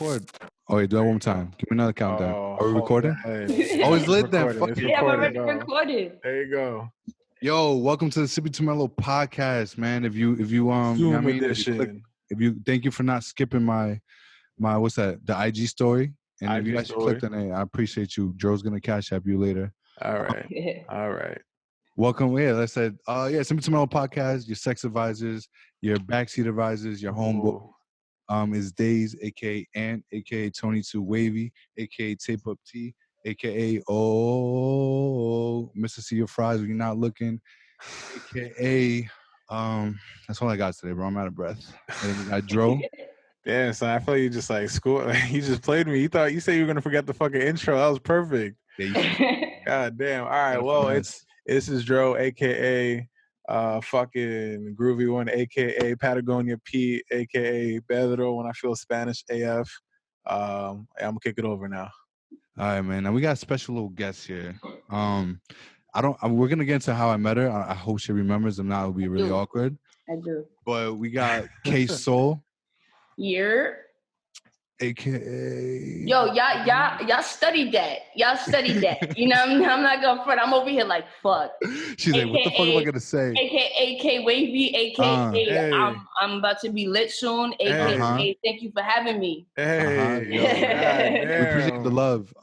record. Oh, wait, do that one more time. Give me another countdown. Are we recording? Oh, it's lit then. Fuck It's it. recorded. Yeah, we're already recorded. There you go. Yo, welcome to the Sippy Tomelo podcast, man. If you Zoom you know what I mean? edition. Thank you for not skipping my what's that? The IG story. And if IG you actually story. clicked on it, I appreciate you. Joe's gonna cash app you later. All right. Welcome. Yeah, I said, Sippy Tomelo podcast, your sex advisors, your backseat advisors, your homeboy. Is Days, aka Ant, aka Tony 2 Wavy, aka Tape Up T, aka Mr. See Your Fries when you're not looking, aka that's all I got today, bro. I'm out of breath. And then we got Dro. Yeah, so I feel like you just like school. You just played me. You said you were gonna forget the fucking intro. That was perfect. God damn. All right. Well, this is Dro, aka fucking Groovy One, aka Patagonia Pete, aka Pedro when I feel Spanish AF. I'm gonna kick it over now. All right, man. Now we got a special little guest here. We're gonna get into how I met her. I hope she remembers. If not, it'll be really awkward. I do. But we got K.Sole. You're AKA y'all studied that. You know, I'm not gonna front. I'm over here like fuck. She's like, what the fuck am I gonna say? AKA Wavy, AKA hey. I'm about to be lit soon. AKA thank you for having me. Hey, We appreciate the love.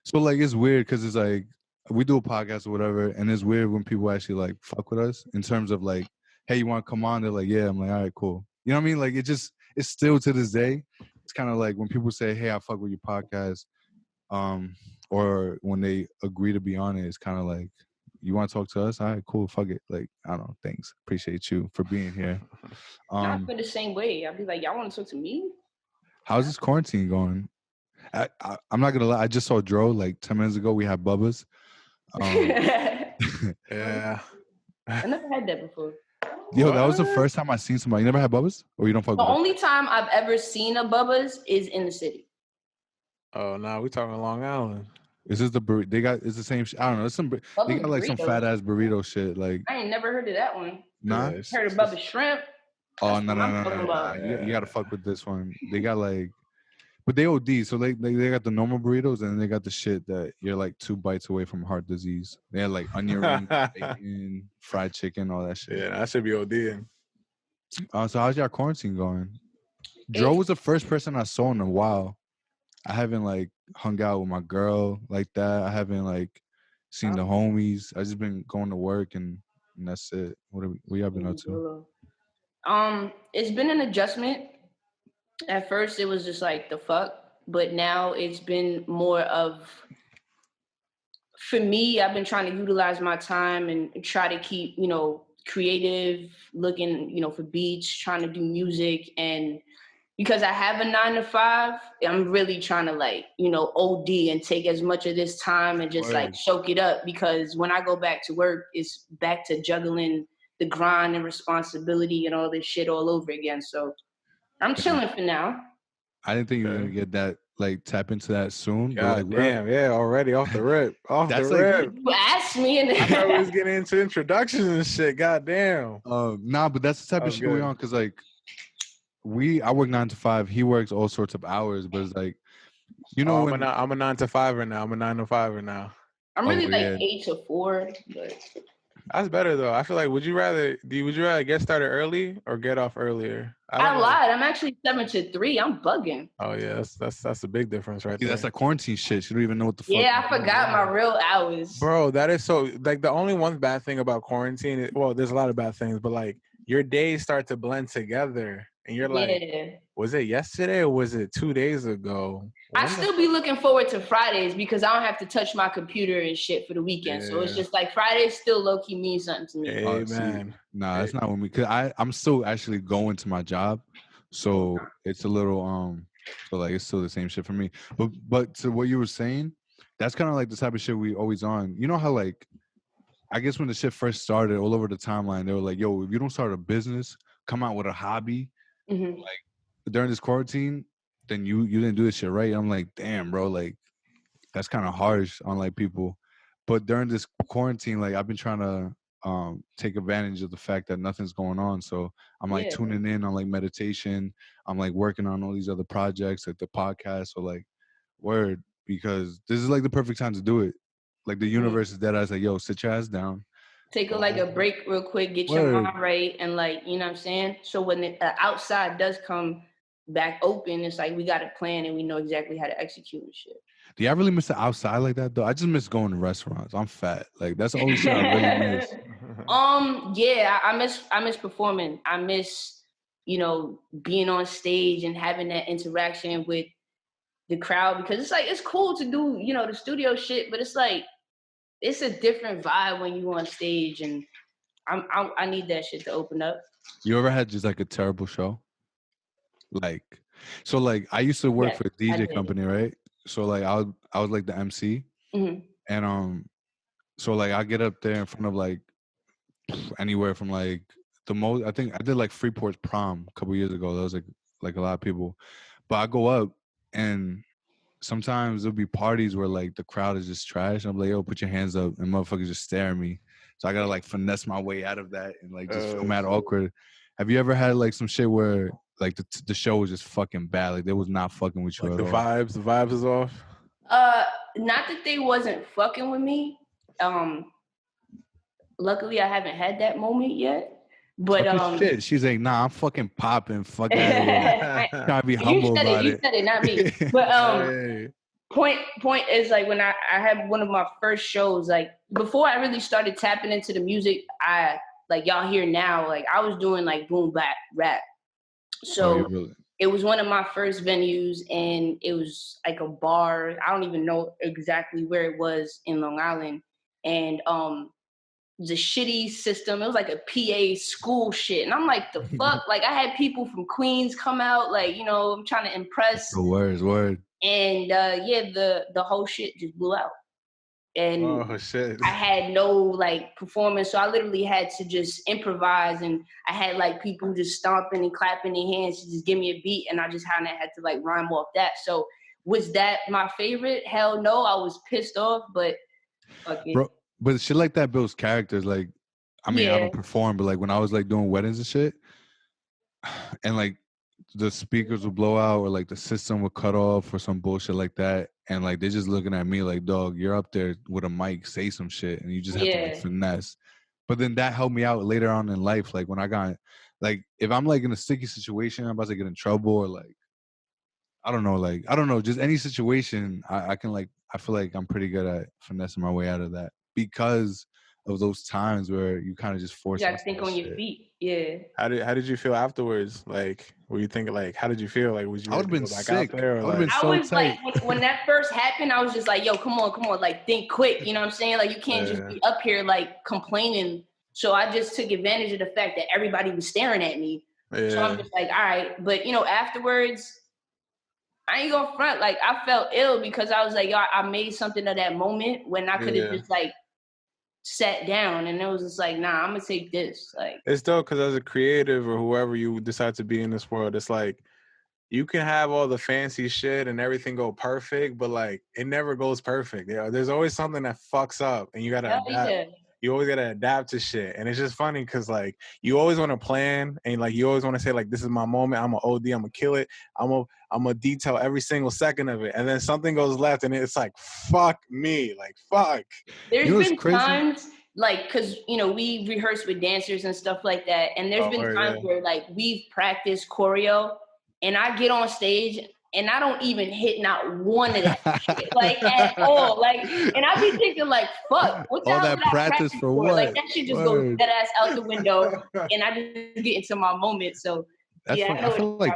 It's weird because it's like we do a podcast or whatever, and it's weird when people actually like fuck with us in terms of like, hey, you want to come on? They're like, yeah. I'm like, all right, cool. You know what I mean? Like it's still to this day. It's kind of like when people say, hey, I fuck with your podcast, or when they agree to be on it, it's kind of like, you want to talk to us? All right, cool. Fuck it. Like, I don't know. Thanks. Appreciate you for being here. I feel the same way. I'll be like, y'all want to talk to me? How's this quarantine going? I'm not gonna lie. I just saw Dro like 10 minutes ago. We had Bubba's. Yeah. I never had that before. Yo, that was the first time I seen somebody. You never had Bubba's, or you don't fuck The with only time I've ever seen a Bubba's is in the city. Oh no, we talking Long Island. Is this the burrito? They got it's the same. I don't know. It's some. They got like some fat ass burrito shit. Like I ain't never heard of that one. nah. Yeah, Heard of Bubba's shrimp. Oh no. You gotta fuck with this one. They got like, but they OD. So they got the normal burritos and then they got the shit that you're like 2 bites away from heart disease. They had like onion rings, bacon, fried chicken, all that shit. Yeah, that should be ODing. So how's your quarantine going? Dro was the first person I saw in a while. I haven't like hung out with my girl like that. I haven't like seen the homies. I just been going to work and that's it. What y'all been up to? It's been an adjustment. At first it was just like the fuck, but now it's been more of, for me, I've been trying to utilize my time and try to keep, creative, looking, for beats, trying to do music. And because I have a 9 to 5, I'm really trying to like, OD and take as much of this time and just like soak it up, because when I go back to work, it's back to juggling the grind and responsibility and all this shit all over again. So I'm chilling for now. I didn't think you were gonna get that, like tap into that soon. God damn, yeah, already off the rip. You asked me, and I thought we was getting into introductions and shit. God damn. Nah, but that's the type of shit we on, because like I work 9 to 5. He works all sorts of hours, but it's like, I'm a 9 to 5er now. I'm a 9 to 5er now. I'm really 8 to 4, but that's better though. I feel like would you rather get started early or get off earlier? I lied. I'm actually 7 to 3. I'm bugging. Oh yeah, that's a big difference right there. That's like quarantine shit. You don't even know what the fuck. Yeah, I forgot my real hours. Bro, that is so like the only one bad thing about quarantine there's a lot of bad things, but like your days start to blend together and you're like, was it yesterday or was it 2 days ago? I still be looking forward to Fridays because I don't have to touch my computer and shit for the weekend. So it's just like Fridays still low-key mean something to me. Amen. Nah, that's not what me, because I'm still actually going to my job. So it's a little so like it's still the same shit for me. But to what you were saying, that's kind of like the type of shit we always on. You know how like, I guess when the shit first started all over the timeline, they were like, yo, if you don't start a business, come out with a hobby, like during this quarantine, then you didn't do this shit right. I'm like, damn, bro, like that's kind of harsh on like people. But during this quarantine, like I've been trying to take advantage of the fact that nothing's going on. So I'm like tuning in on like meditation. I'm like working on all these other projects, like the podcast. So like, word, because this is like the perfect time to do it. Like the universe is dead. I was like, yo, sit your ass down. Take a break real quick, get your mind right, and like, you know what I'm saying? So when the outside does come back open, it's like we got a plan and we know exactly how to execute and shit. Do y'all really miss the outside like that though? I just miss going to restaurants. I'm fat. Like that's the only shit I really miss. Yeah, I miss performing. I miss, you know, being on stage and having that interaction with the crowd, because it's like it's cool to do, you know, the studio shit, but it's like it's a different vibe when you on stage, and I need that shit to open up. You ever had just like a terrible show? Like, so like I used to work for a DJ company, right? So like I was like the MC, and so like I get up there in front of like anywhere from like the most. I think I did like Freeport's prom a couple years ago. That was like a lot of people, but I go up and sometimes there'll be parties where like the crowd is just trash. I'm like, yo, put your hands up, and motherfuckers just stare at me. So I gotta like finesse my way out of that and like just feel mad awkward. Have you ever had like some shit where like the show was just fucking bad? Like they was not fucking with you like at the all. The vibes is off. Not that they wasn't fucking with me. Luckily I haven't had that moment yet. But shit. She's like, nah, I'm fucking popping. Fuck out of here. Trying to be humble about it. You said it, not me. But point is like when I had one of my first shows, like before I really started tapping into the music, I like y'all hear now, like I was doing like boom bap rap. So it was one of my first venues, and it was like a bar. I don't even know exactly where it was in Long Island. And the shitty system. It was like a PA school shit. And I'm like, the fuck? Like I had people from Queens come out, like, you know, I'm trying to impress. The word. And yeah, the whole shit just blew out. And I had no like performance. So I literally had to just improvise, and I had like people just stomping and clapping their hands to just give me a beat, and I just had to like rhyme off that. So was that my favorite? Hell no, I was pissed off, but fuck it. Bro, but shit like that builds characters. Like, I mean, I don't perform, but like when I was like doing weddings and shit, and like the speakers would blow out or like the system would cut off or some bullshit like that, and like they're just looking at me like, dog, you're up there with a mic, say some shit, and you just have to like finesse. But then that helped me out later on in life. Like when I got like, if I'm like in a sticky situation, I'm about to get in trouble, or like I don't know, just any situation, I can like, I feel like I'm pretty good at finessing my way out of that because of those times where you kind of just force. You gotta think on your feet. Yeah. How did you feel afterwards? Like, were you thinking like, how did you feel? Like, was you? I would have been sick. I would have been so tight. Like, when that first happened, I was just like, yo, come on, like think quick. You know what I'm saying? Like you can't just be up here like complaining. So I just took advantage of the fact that everybody was staring at me. Yeah. So I'm just like, all right. But you know, afterwards, I ain't gonna front. Like I felt ill because I was like, yo, I made something of that moment when I could have just like sat down, and it was just like, nah, I'm gonna take this. Like it's dope because as a creative or whoever you decide to be in this world, it's like you can have all the fancy shit and everything go perfect, but like it never goes perfect. You know, there's always something that fucks up, and you gotta adapt. Yeah. You always gotta adapt to shit, and it's just funny because like you always want to plan, and like you always want to say like, this is my moment. I'm gonna OD. I'm gonna kill it. I'm gonna detail every single second of it, and then something goes left, and it's like, fuck me, like fuck. There's been times like, because you know we rehearse with dancers and stuff like that, and there's been times where like we've practiced choreo, and I get on stage and I don't even hit not one of that shit, like at all. Like, and I be thinking like, fuck, what the all hell that practice for what? Like that shit just goes dead ass out the window, and I just get into my moment. So that's funny. I feel like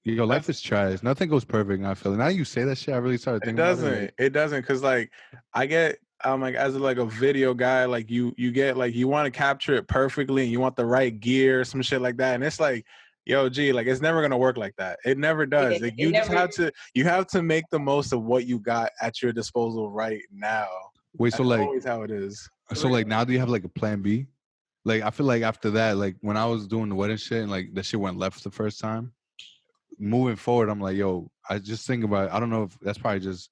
your life is trash. Nothing goes perfect. I feel. Now you say that shit, I really started thinking. It doesn't, because like I get. Like as like a video guy, like you get like you want to capture it perfectly, and you want the right gear, some shit like that, and it's like, yo, G, like it's never gonna work like that. It never does. Like you have to make the most of what you got at your disposal right now. Wait, so like always how it is. So like now do you have like a plan B? Like I feel like after that, like when I was doing the wedding shit and like that shit went left the first time, moving forward, I'm like, yo, I just think about it. I don't know if that's probably just.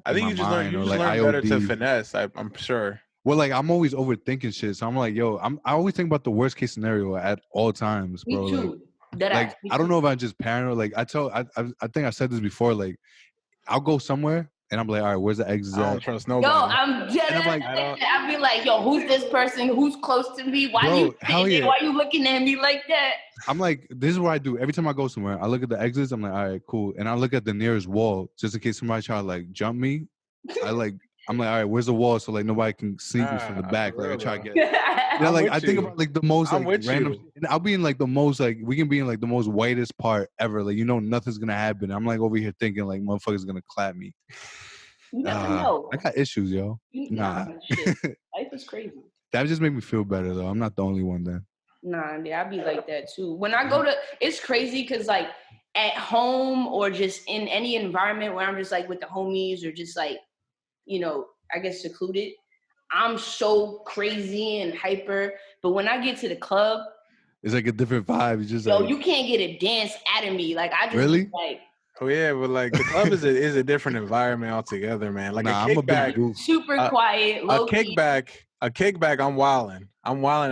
I think you just learn better to finesse. I'm sure. Well, like I'm always overthinking shit. So I'm like, yo, I always think about the worst case scenario at all times, bro. Me too. Like I don't know if I'm just paranoid. Like I think I said this before. Like I'll go somewhere and I'm like, all right, where's the exit? I don't trust nobody. Yo, I'm just like, I'll be like, yo, who's this person? Who's close to me? Why Why you looking at me like that? I'm like, this is what I do every time I go somewhere. I look at the exits. I'm like, all right, cool, and I look at the nearest wall just in case somebody try to like jump me. I'm like, all right, where's the wall so like nobody can sneak me from the back? Like I try to get. Yeah, like I think about like the most like random. And I'll be in like the most like we can be in like the most whitest part ever. Like nothing's gonna happen. I'm like over here thinking like motherfuckers gonna clap me. You never know. I got issues, yo. Nah. Shit. Life is crazy. That just made me feel better though. I'm not the only one then. Nah, yeah, I be like that too. When I go to, it's crazy because like at home or just in any environment where I'm just like with the homies or just like, I guess secluded, I'm so crazy and hyper. But when I get to the club, it's like a different vibe. It's just you can't get a dance out of me. Like I just really like. Oh yeah, but like the club is a different environment altogether, man. Like a kickback, super quiet, low key. A kickback. I'm wilding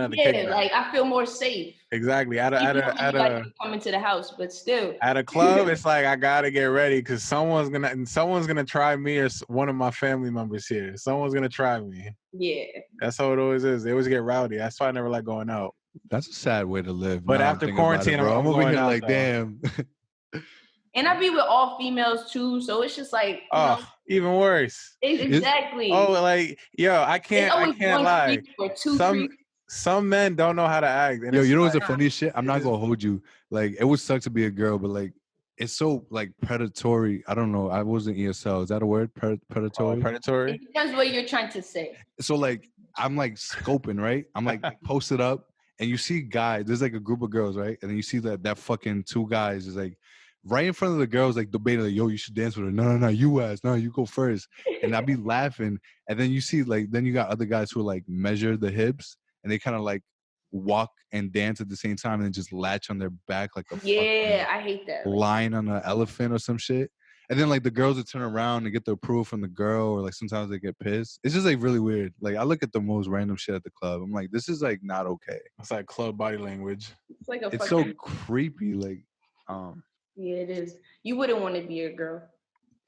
at the kickback. Yeah, like I feel more safe. Exactly. At a coming to the house, but still. At a club, it's like I gotta get ready because someone's gonna try me or one of my family members here. Someone's gonna try me. Yeah. That's how it always is. They always get rowdy. That's why I never like going out. That's a sad way to live. But after quarantine, I'm over here like, damn. And I be with all females too, so it's just like even worse. Exactly. Like I can't lie. Some men don't know how to act. And you know what's the funniest shit? I'm not gonna hold you. Like it would suck to be a girl, but like it's so like predatory. I don't know. I wasn't ESL. Is that a word? Predatory. Predatory. It depends what you're trying to say. So like I'm like scoping, right? I'm like posted up, and you see guys. There's like a group of girls, right? And then you see that fucking two guys is like. Right in front of the girls, like debating, like, yo, you should dance with her. No, you ask. No, you go first. And I'd be laughing. And then you see, like, then you got other guys who like measure the hips and they kind of like walk and dance at the same time and then just latch on their back like a I hate that. Lion on an elephant or some shit. And then like the girls would turn around and get the approval from the girl, or like sometimes they get pissed. It's just like really weird. Like I look at the most random shit at the club. I'm like, this is like not okay. It's like club body language. It's like it's so creepy. Like, yeah, it is. You wouldn't want to be a girl.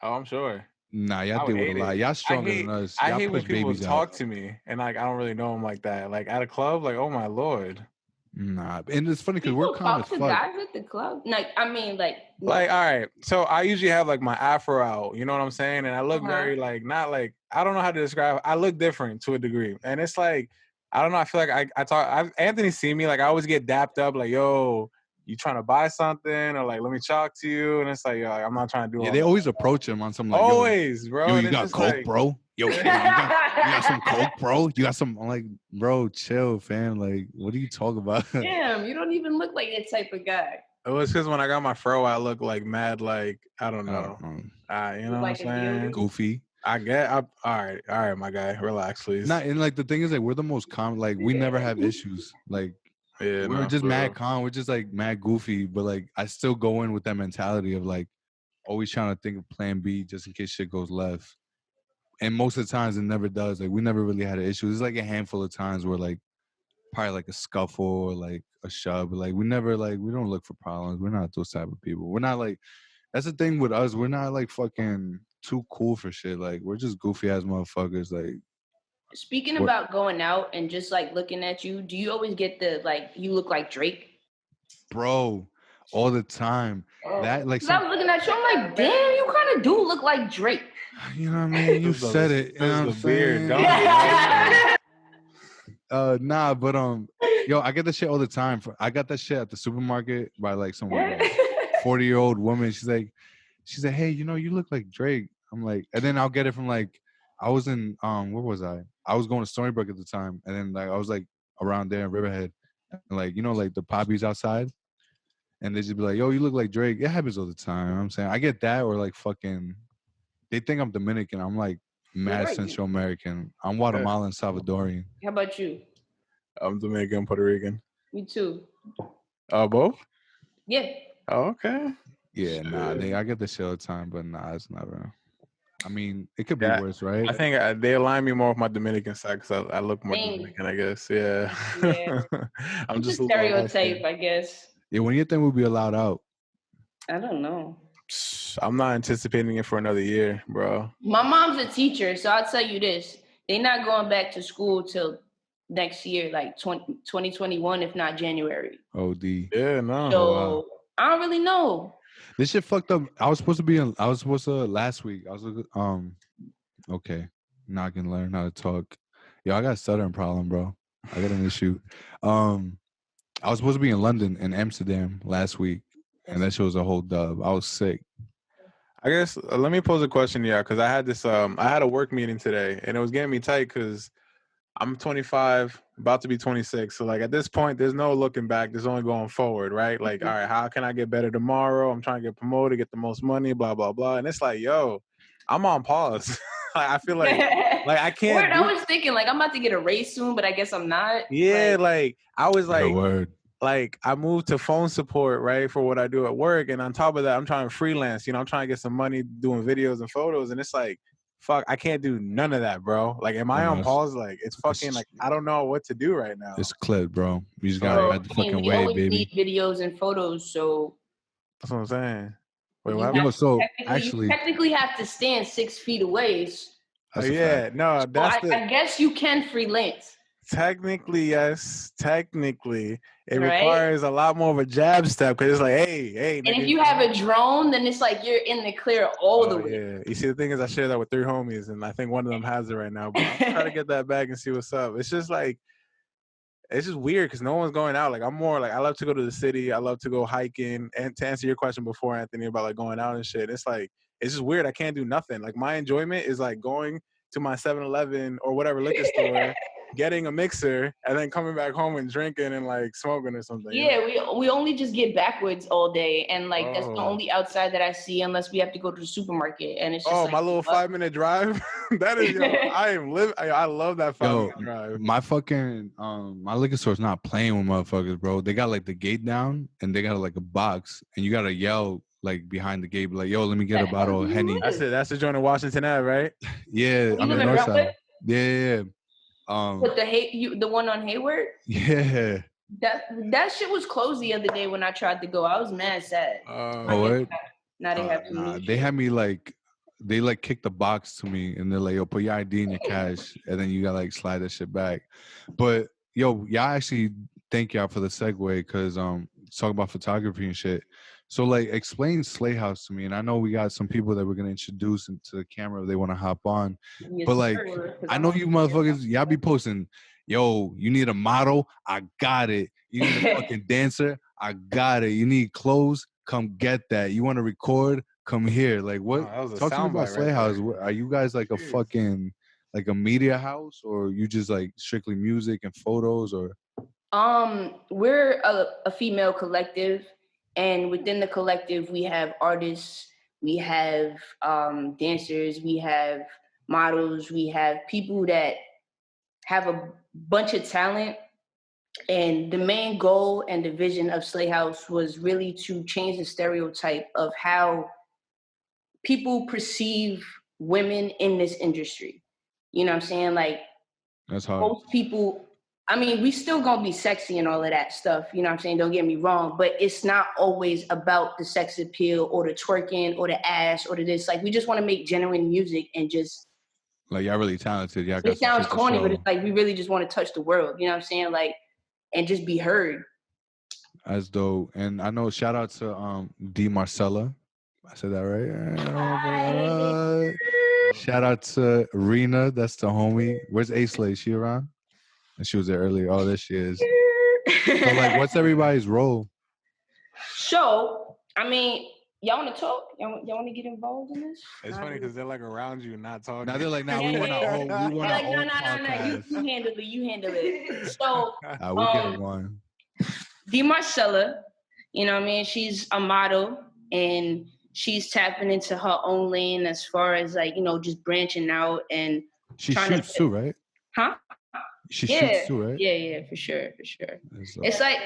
Oh, I'm sure. Nah, y'all deal with a lot. Y'all stronger than us. I hate when people talk to me and like I don't really know them like that. Like at a club, like oh my lord. Nah, and it's funny because we're calm as fuck. Guys at the club, like I mean, like all right. So I usually have like my afro out. You know what I'm saying? And I look very like not like I don't know how to describe. I look different to a degree, and it's like I don't know. I feel like I talk. Anthony see me like I always get dapped up like yo. You trying to buy something or like let me talk to you, and it's like yo, I'm not trying to do. Yeah, they always approach him on some like always, bro. Yo, you got coke, like, bro? Yo, you got some coke, bro? You got some? I'm like, bro, chill, fam. Like, what are you talking about? Damn, you don't even look like that type of guy. It was because when I got my fro, I look like mad, like I don't know. You know what I'm saying? Goofy. I get. All right, my guy, relax, please. Nah, and like the thing is, like we're the most common. Like we never have issues. Like. Yeah, we're just mad calm. We're just like mad goofy, but like I still go in with that mentality of like always trying to think of plan B just in case shit goes left. And most of the times it never does. Like we never really had an issue. There's like a handful of times where like probably like a scuffle or like a shove. But like we never like we don't look for problems. We're not those type of people. We're not like that's the thing with us. We're not like fucking too cool for shit. Like we're just goofy ass motherfuckers. Like. Speaking about going out and just like looking at you, do you always get the like you look like Drake? Bro, all the time. That like I was looking at you, I'm like, damn, you kind of do look like Drake. You know what I mean? You said it. You know what I'm saying? Nah, but yo, I get that shit all the time. I got that shit at the supermarket by like some 40-year-old woman. She's like, hey, you know, you look like Drake. I'm like, and then I'll get it from like. I was in where was I? I was going to Stony Brook at the time, and then like I was like around there in Riverhead, and like you know like the poppies outside, and they just be like, "Yo, you look like Drake." It happens all the time. You know what I'm saying I get that, or like fucking, they think I'm Dominican. I'm like mad Central American. I'm Guatemalan, Salvadorian. How about you? I'm Dominican, Puerto Rican. Me too. Both? Yeah. Oh, okay. Yeah, nah, I get the shit all the time, but nah, it's never. I mean, it could be worse, right? I think they align me more with my Dominican side because I look more Dominican, I guess. Yeah. Yeah. I'm It's just a a little stereotype, I guess. Yeah, when you think we'll be allowed out? I don't know. I'm not anticipating it for another year, bro. My mom's a teacher, so I'll tell you this. They're not going back to school till next year, like 2021, if not January. OD. Yeah, no. So wow. I don't really know. This shit fucked up. I was supposed to last week. Okay. Not gonna learn how to talk. Yo, I got a stuttering problem, bro. I got an issue. I was supposed to be in London and Amsterdam last week, and that shit was a whole dub. I was sick. I guess let me pose a question, because I had this I had a work meeting today, and it was getting me tight because I'm 25, about to be 26. So like at this point, there's no looking back. There's only going forward, right? Like, all right, how can I get better tomorrow? I'm trying to get promoted, get the most money, blah blah blah. And it's like, yo, I'm on pause. Like, I feel like I can't. I was thinking like I'm about to get a raise soon, but I guess I'm not. Yeah, like I was like, word. Like I moved to phone support, right, for what I do at work, and on top of that, I'm trying to freelance. I'm trying to get some money doing videos and photos, and it's like, fuck, I can't do none of that, bro. Like, am I on pause? Like, it's fucking like I don't know what to do right now. It's clipped, bro. You just gotta ride the fucking wave, baby. Need videos and photos, so that's what I'm saying. Wait, what? Yo, so you technically have to stand 6 feet away. Oh yeah, no, that's I guess you can freelance. Technically, yes. Technically, it requires a lot more of a jab step because it's like, hey. And if you have a drone, then it's like you're in the clear all the way. Yeah. You see, the thing is, I share that with 3 homies, and I think one of them has it right now. But I'm trying to get that back and see what's up. It's just like, it's just weird because no one's going out. Like, I'm more like, I love to go to the city. I love to go hiking. And to answer your question before, Anthony, about like going out and shit, it's like, it's just weird. I can't do nothing. Like, my enjoyment is like going to my 7-Eleven or whatever liquor store, getting a mixer, and then coming back home and drinking and like smoking or something. Yeah, we only just get backwards all day, and like that's the only outside that I see unless we have to go to the supermarket. And it's just like, my little 5-minute drive. That is, I love that 5-minute drive. My fucking my liquor store's not playing with motherfuckers, bro. They got like the gate down and they got like a box, and you gotta yell like behind the gate, like, yo, let me get a bottle of Henny. That's it. That's the joint in Washington Ave, right? Yeah, I'm in Northside. Yeah. But the one on Hayward? Yeah. That shit was closed the other day when I tried to go. I was mad sad. Now they have they had me like, they like kicked the box to me and they're like, yo, put your ID in your cash and then you gotta like slide that shit back. But yo, y'all actually thank y'all for the segue because talk about photography and shit. So like explain Slay House to me, and I know we got some people that we're gonna introduce into the camera if they want to hop on. Yes, but like I know you motherfuckers, y'all be posting, yo, you need a model, I got it. You need a fucking dancer, I got it. You need clothes, come get that. You want to record, come here. Like what? Talk to me about Slay House. Are you guys like a fucking like a media house, or you just like strictly music and photos, or? We're a female collective. And within the collective, we have artists, we have dancers, we have models, we have people that have a bunch of talent. And the main goal and the vision of Slay House was really to change the stereotype of how people perceive women in this industry. You know what I'm saying? Like, that's hard. Most people, I mean, we still gonna be sexy and all of that stuff, you know what I'm saying? Don't get me wrong, but it's not always about the sex appeal or the twerking or the ass or the this. Like, we just want to make genuine music and just like, y'all really talented. Y'all it sounds corny, but it's like we really just want to touch the world, you know what I'm saying? Like, and just be heard. That's dope. And I know, shout out to D Marcella. I said that right? Shout out to Rena, that's the homie. Where's A-Slay? She around? And she was there earlier. Oh, there she is. So, like, what's everybody's role? So, I mean, y'all want to talk? Y'all want to get involved in this? It's funny because they're like around you, not talking. Now they're like, "Now we want our own. We want our own podcast." You handle it. You handle it. So, we get one. D Marcella, you know what I mean? She's a model and she's tapping into her own lane as far as like, you know, just branching out and she shoots too, right? Huh? She shoots too, right? Yeah, for sure. It's like,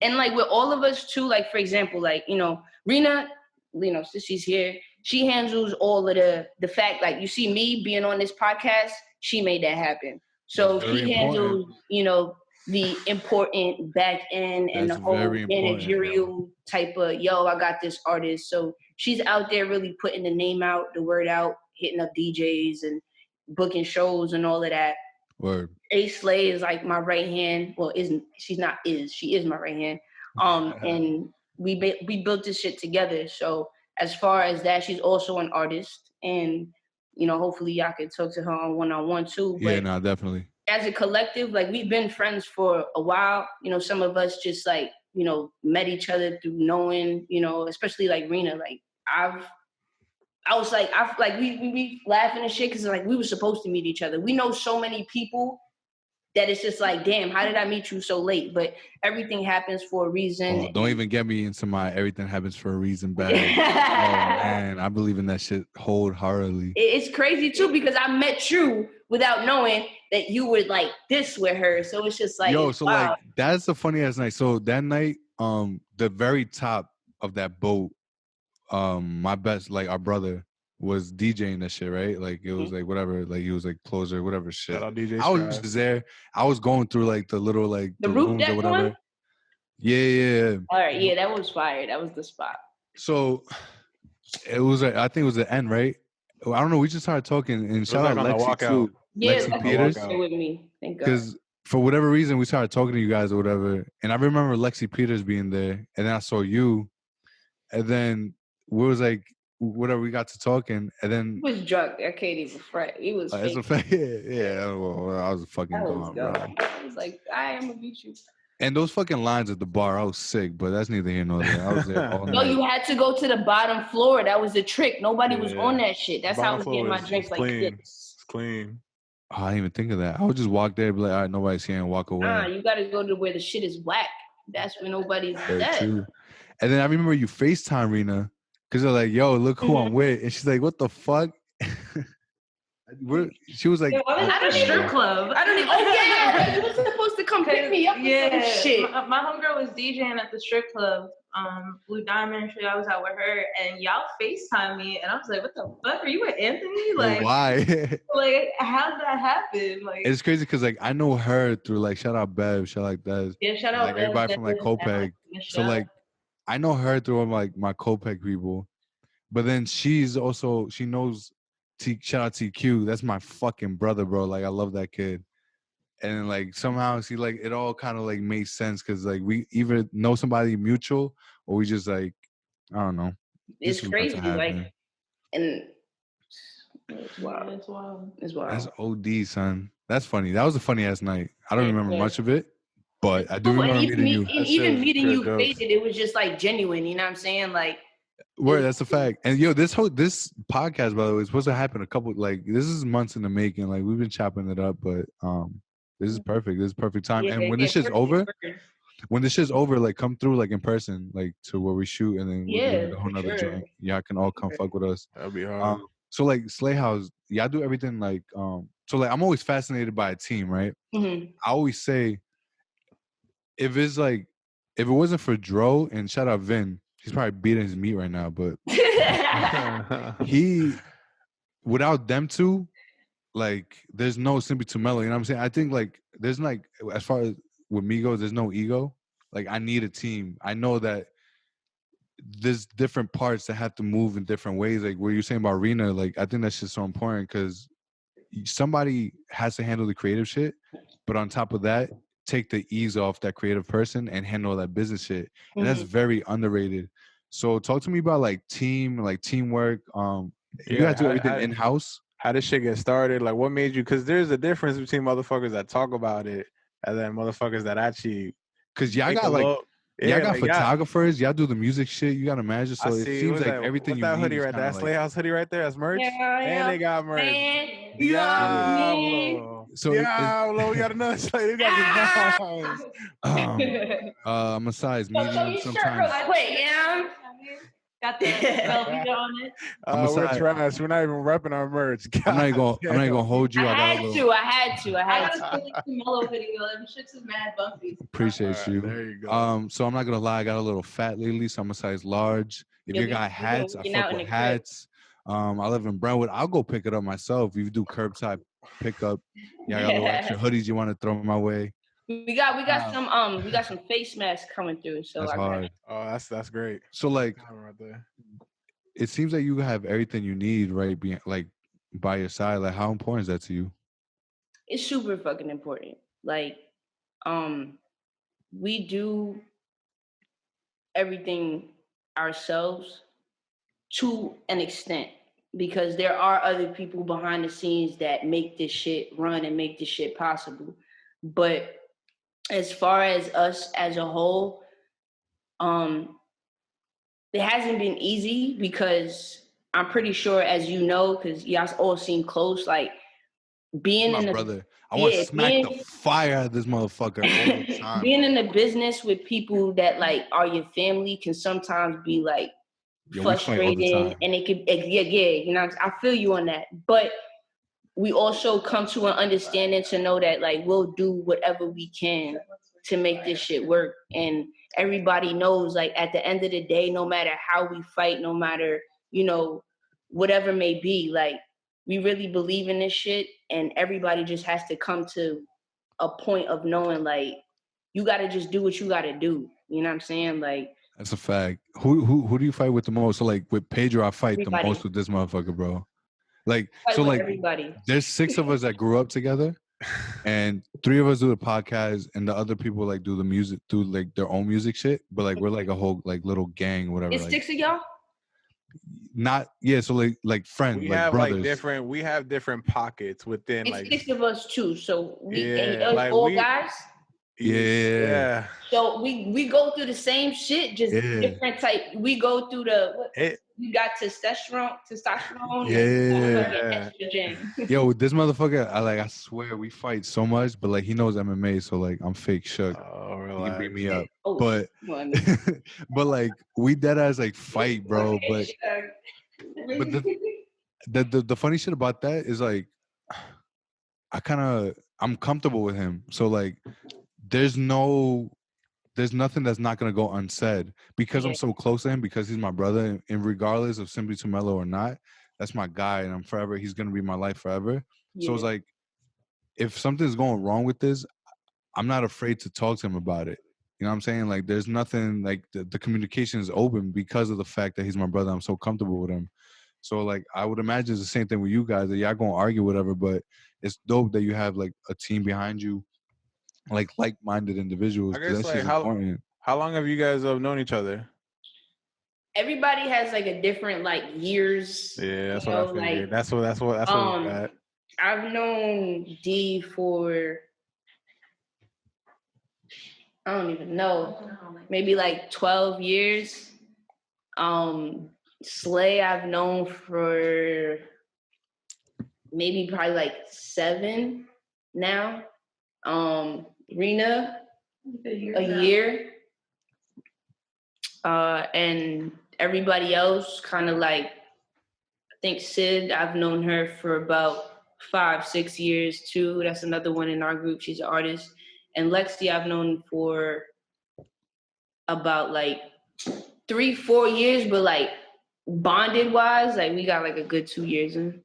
and like with all of us too, like for example, like, you know, Rena, you know, since she's here, she handles all of the fact, like you see me being on this podcast, she made that happen. So she handles, you know, the important back end and the whole managerial type of, yo, I got this artist. So she's out there really putting the name out, the word out, hitting up DJs and booking shows and all of that. Word. Slay is like my right hand. Well, she is my right hand. And we built this shit together. So as far as that, she's also an artist, and you know, hopefully y'all can talk to her on one-on-one too. Yeah, no, definitely. As a collective, like we've been friends for a while. You know, some of us just like, you know, met each other through knowing, you know, especially like Rena. Like we laughing and shit because like we were supposed to meet each other. We know so many people that it's just like, damn, how did I meet you so late? But everything happens for a reason. Oh, don't even get me into my everything happens for a reason bag. Oh man, I believe in that shit wholeheartedly. It's crazy too because I met you without knowing that you were like this with her. So it's just like, yo, so wow. Like that's the funny ass night. So that night, the very top of that boat, my best, like our brother was DJing that shit, right? Like it was like whatever, like he was like closer, whatever shit. I was just there. I was going through like the little like the rooms or whatever. One? Yeah. All right, yeah, that was fire. That was the spot. So it was I think it was the end, right? I don't know. We just started talking and shout out Lexi too. Yeah, Lexi Peters with me. Thank God. Because for whatever reason we started talking to you guys or whatever, and I remember Lexi Peters being there, and then I saw you, and then we was like. Whatever, we got to talking, and then he was drunk. I can't even fret. He was. That's a fact. Yeah. Well, I was fucking gone, bro. I was like, I'm gonna beat you. And those fucking lines at the bar, I was sick, but that's neither here nor there. I was there all night. No, you had to go to the bottom floor. That was the trick. Nobody was on that shit. That's how I was getting my drinks like this. It's clean. Oh, I didn't even think of that. I would just walk there, and be like, all right, nobody's here, and walk away. Nah, you gotta go to where the shit is whack. That's where nobody's there. True. And then I remember you FaceTime Rena. Because they're like, yo, look who I'm with. And she's like, what the fuck? She was like, at a strip club. I don't even, yeah. You were supposed to come pick me up. Yeah. Shit. My homegirl was DJing at the strip club. Blue Diamond, I was out with her. And y'all FaceTime me. And I was like, what the fuck? Are you with Anthony? Like, why? Like, how'd that happen? Like, it's crazy because, like, I know her through, like, shout out Bev, shout out Des. Yeah, shout out like, Bev. Everybody from, like, Copeg. So, like, I know her through like my Copec people, but then she knows shout out TQ. That's my fucking brother, bro. Like I love that kid. And like somehow she like it all kind of like made sense because like we either know somebody mutual or we just like I don't know. It's crazy, like and it's wild. It's wild. It's wild. That's OD, son. That's funny. That was a funny ass night. I don't remember much of it. But I do remember meeting you. Even meeting you faded, it was just like genuine. You know what I'm saying? Like, word, that's a fact. And yo, this podcast, by the way, is supposed to happen this is months in the making. Like we've been chopping it up, but this is perfect. This is perfect time. And when this shit's over, like come through like in person, like to where we shoot, and then we'll do a whole nother joint. Y'all can all come fuck with us. That'll be hard. So like Slay House, y'all do everything like so like I'm always fascinated by a team, right? Mm-hmm. I always say. If it wasn't for Dro and shout out Vin, he's probably beating his meat right now. But without them two, like there's no Simply Too Mellow. You know what I'm saying? I think like there's like as far as with Migos, there's no ego. Like I need a team. I know that there's different parts that have to move in different ways. Like what you're saying about Rena, like I think that's just so important because somebody has to handle the creative shit, but on top of that. Take the ease off that creative person and handle that business shit. And that's very underrated. So talk to me about like teamwork. You gotta do everything in-house. How this shit get started? Like what made you, because there's a difference between motherfuckers that talk about it and then motherfuckers that actually because y'all got like y'all got photographers, y'all do the music shit, you gotta imagine. So it seems like everything you that need hoodie right there, that Slay House hoodie right there, that's merch. Yeah, and they got merch. Diablo. So Diablo, we got another Slay. They got the I'm a size medium sometimes. Got the Velveeta on it. We're trash. We're not even repping our merch. I'm not gonna hold you. I had to. I got a mellow video. Them shits is mad bumpy. Appreciate you. There you go. So I'm not gonna lie. I got a little fat lately, so I'm a size large. If you got hats, I fuck with hats. I live in Brentwood. I'll go pick it up myself. If you do curbside pickup, yeah, I got little extra hoodies you want to throw my way. We got some face masks coming through. So that's hard. Oh, that's great. So like, it seems like you have everything you need, right? Like by your side. Like, how important is that to you? It's super fucking important. Like, we do everything ourselves to an extent, because there are other people behind the scenes that make this shit run and make this shit possible. But as far as us as a whole, it hasn't been easy, because I'm pretty sure, as you know, because y'all all seem close, like being in the brother. I want to smack the fire out of this motherfucker all the time. Being in the business with people that like are your family can sometimes be like frustrating, and it could, you know, I feel you on that. But we also come to an understanding to know that like we'll do whatever we can to make this shit work. And everybody knows, like, at the end of the day, no matter how we fight, no matter, you know, whatever may be, like, we really believe in this shit, and everybody just has to come to a point of knowing, like, you got to just do what you got to do. You know what I'm saying? Like, that's a fact. Who do you fight with the most? So like with Pedro, I fight the most with this motherfucker, bro. Like, so like everybody. There's 6 of us that grew up together, and 3 of us do the podcast, and the other people like do the music, do like their own music shit. But like we're like a whole like little gang, whatever. It's 6 of y'all. Not so like friends. We like have brothers. like different. We have different pockets within. It's like 6 of us too. So we like all guys. Yeah. So we go through the same shit, just different type. We go through you got testosterone. Yeah. And yo, this motherfucker, I swear we fight so much, but like he knows MMA, so like I'm fake shook. Oh, relax. He can beat me up. Oh, but but like we dead ass like fight, bro. But the funny shit about that is like I'm comfortable with him. So like there's nothing that's not gonna go unsaid because I'm so close to him, because he's my brother, and regardless of Simply Too Mellow or not, that's my guy, and he's gonna be my life forever. So it's like, if something's going wrong with this, I'm not afraid to talk to him about it. You know what I'm saying? Like, there's nothing, like the communication is open because of the fact that he's my brother. I'm so comfortable with him. So like I would imagine it's the same thing with you guys, that y'all gonna argue whatever, but it's dope that you have like a team behind you, like-minded individuals. I guess like how long have you guys known each other? Everybody has like a different like years. Yeah, that's what I figured. Like, that's what we got. I've known D for, I don't even know, maybe like 12 years. Slay I've known for maybe probably like 7 now. Rena, a year. And everybody else kind of like, I think Sid, I've known her for about 5-6 years too. That's another one in our group. She's an artist. And Lexi, I've known for about like 3-4 years, but like bonded wise, like we got like a good 2 years in.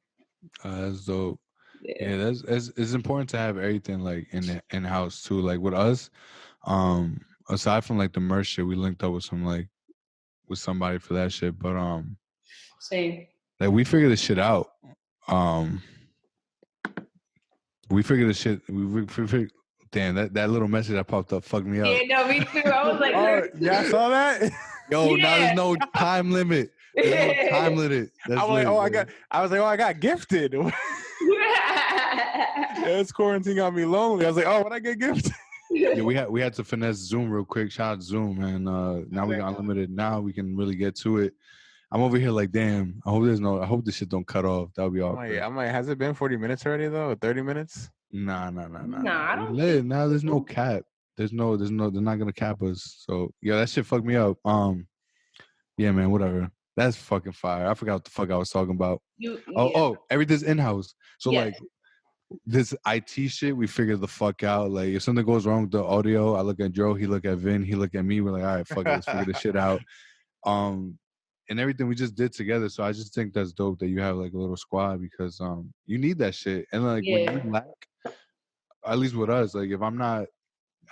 That's dope. Yeah, it's important to have everything like in house too. Like with us, aside from like the merch shit, we linked up with somebody for that shit. But same. Like we figured this shit out. We figured this shit. We figured. Damn, that little message that popped up fucked me up. Yeah, no, me too. I was like, yeah, I saw that. Yo, now there's no time limit. There's no time limit. That's I got gifted. This quarantine got me lonely. I was like, when I get gifted. Yeah, we had to finesse Zoom real quick. Shout out Zoom, and now we got unlimited. Now we can really get to it. I'm over here like, damn. I hope this shit don't cut off. That would be awkward. Has it been 40 minutes already though? Or 30 minutes? Nah. I don't. Now there's no cap. There's no. They're not gonna cap us. So yeah, that shit fucked me up. Yeah, man. Whatever. That's fucking fire. I forgot what the fuck I was talking about. Everything's in house. So like this IT shit, we figured the fuck out. Like if something goes wrong with the audio, I look at Joe, he look at Vin, he look at me. We're like, all right, fuck it, let's figure this shit out. and everything we just did together. So I just think that's dope that you have like a little squad because you need that shit. And like when you lack, at least with us, like if I'm not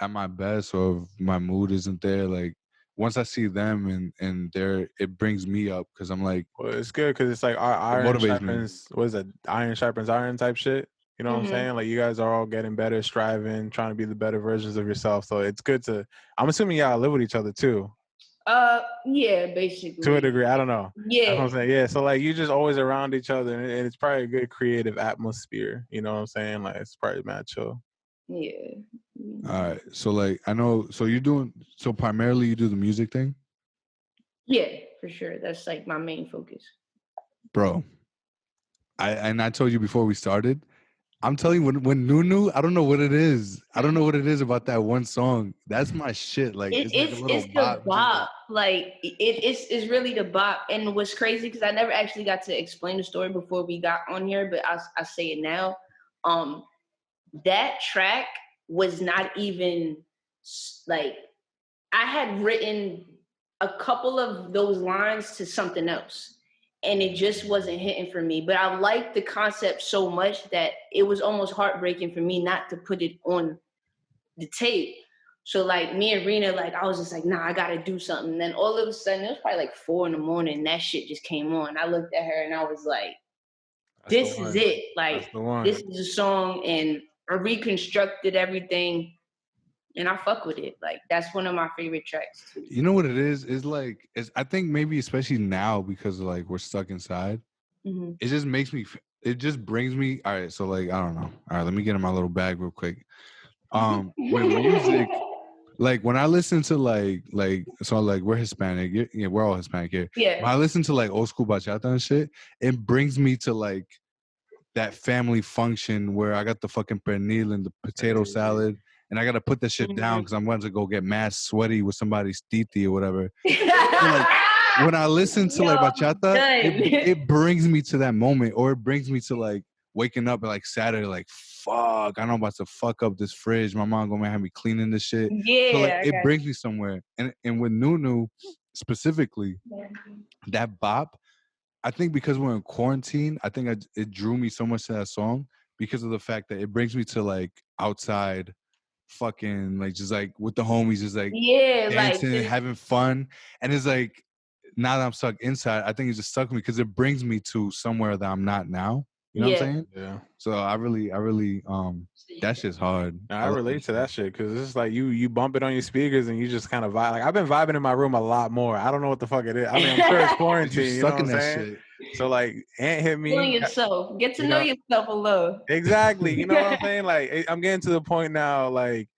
at my best or if my mood isn't there, like once I see them and they're, it brings me up because I'm like, well, it's good because it's like our iron sharpens. What is it? Iron sharpens iron type shit. You know what I'm saying? Like you guys are all getting better, striving, trying to be the better versions of yourself. So it's good to. I'm assuming y'all live with each other too. Yeah, basically. To a degree, I don't know. Yeah, that's what I'm saying. Yeah, so like you just always around each other, and it's probably a good creative atmosphere. You know what I'm saying? Like it's probably mad chill. Yeah. All right. So like I know. So you're doing. So primarily you do the music thing. Yeah, for sure. That's like my main focus. Bro, I told you before we started. I'm telling you, when Nunu, I don't know what it is. I don't know what it is about that one song. That's my shit. Like it's like a little the bop. Like it's really the bop. And what's crazy because I never actually got to explain the story before we got on here, but I say it now. That track was not even like I had written a couple of those lines to something else. And it just wasn't hitting for me. But I liked the concept so much that it was almost heartbreaking for me not to put it on the tape. So like me and Rena, like I was just like, nah, I gotta do something. And then all of a sudden, it was probably like 4 a.m. and that shit just came on. I looked at her and I was like, this is it. Like this is a song, and I reconstructed everything. And I fuck with it. Like that's one of my favorite tracks too. You know what it is? It's like I think maybe especially now because like we're stuck inside. It just makes me. It just brings me. All right, so like I don't know. All right, let me get in my little bag real quick. With music, like when I listen to like so like we're Hispanic. Yeah, we're all Hispanic here. Yeah. When I listen to like old school bachata and shit, it brings me to like that family function where I got the fucking pernil and the potato salad. And I gotta put that shit down because I'm going to go get mad sweaty with somebody's titi or whatever. So like, when I listen to like bachata, it brings me to that moment, or it brings me to like waking up like Saturday, like fuck, I know I'm about to fuck up this fridge. My mom gonna have me cleaning this shit. Yeah, so like, it brings me somewhere. And with Nunu specifically, that bop. I think because we're in quarantine, I think it drew me so much to that song because of the fact that it brings me to like outside. Fucking like just like with the homies, just like dancing, like having fun, and it's like now that I'm stuck inside, I think it just stuck me because it brings me to somewhere that I'm not now. You know what I'm saying? Yeah. So I really, that shit's hard. I relate to that shit because it's like you bump it on your speakers and you just kind of vibe. Like I've been vibing in my room a lot more. I don't know what the fuck it is. I mean, I'm sure it's quarantine. You know what I'm saying? Shit. So like, Ant hit me. Knowing yourself, get to know yourself a little. Exactly. You know what I'm saying? Like I'm getting to the point now. Like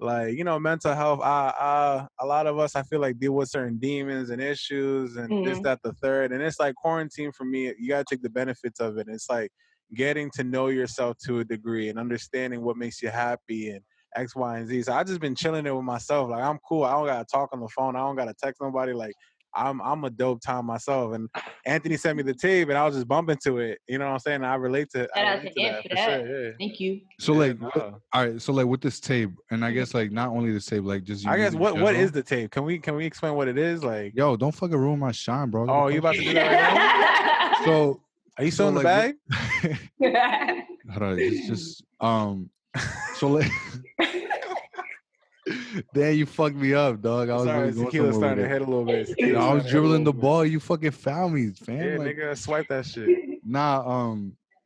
you know, mental health. A lot of us, I feel like, deal with certain demons and issues and this, that, the third. And it's like quarantine for me. You gotta take the benefits of it. It's like getting to know yourself to a degree and understanding what makes you happy and X, Y, and Z. So I just been chilling there with myself. Like I'm cool. I don't gotta talk on the phone. I don't gotta text nobody. Like I'm a dope time myself. And Anthony sent me the tape and I was just bumping to it. You know what I'm saying? I relate to that for sure. Yeah. Thank you. So like all right, so like with this tape, and I guess like not only this tape, like just I guess what is the tape? Can we explain what it is? Like yo, don't fucking ruin my shine, bro. Oh, you about to do that right now? So are you still in the bag? Hold on, it's just so like damn, you fucked me up, dog. I was sorry, tequila starting to hit a little bit. I was dribbling the ball. You fucking found me, fam. Yeah, like, nigga, swipe that shit. Nah,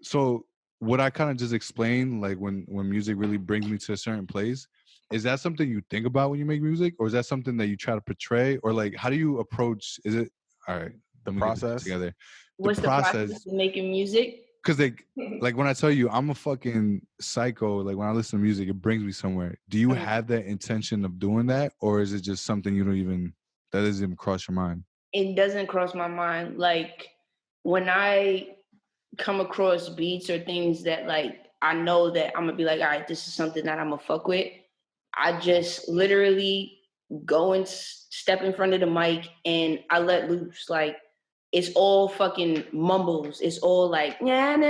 so what I kind of just explained, like when music really brings me to a certain place, is that something you think about when you make music, or is that something that you try to portray, or like how do you approach? Is it all right? The process together. What's the process of making music? Because like when I tell you I'm a fucking psycho, like when I listen to music, it brings me somewhere. Do you have that intention of doing that, or is it just something you don't even that doesn't even cross your mind? It doesn't cross my mind. Like when I come across beats or things that like I know that I'm gonna be like, all right, this is something that I'm gonna fuck with. I just literally go and step in front of the mic and I let loose. Like it's all fucking mumbles. It's all like and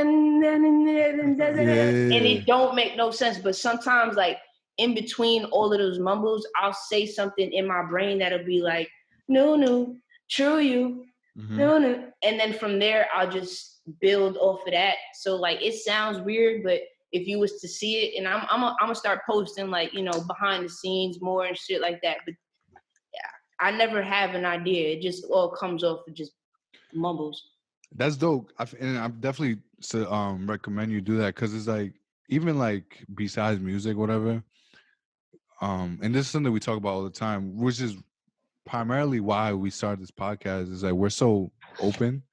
it don't make no sense. But sometimes like in between all of those mumbles, I'll say something in my brain that'll be like, no, true you. And then from there, I'll just build off of that. So like, it sounds weird, but if you was to see it, and I'm gonna start posting like, behind the scenes more and shit like that. But yeah, I never have an idea. It just all comes off of just mumbles. That's dope. And I definitely recommend you do that, because it's like, even like besides music, whatever. And this is something we talk about all the time, which is primarily why we started this podcast. Is like, we're so open.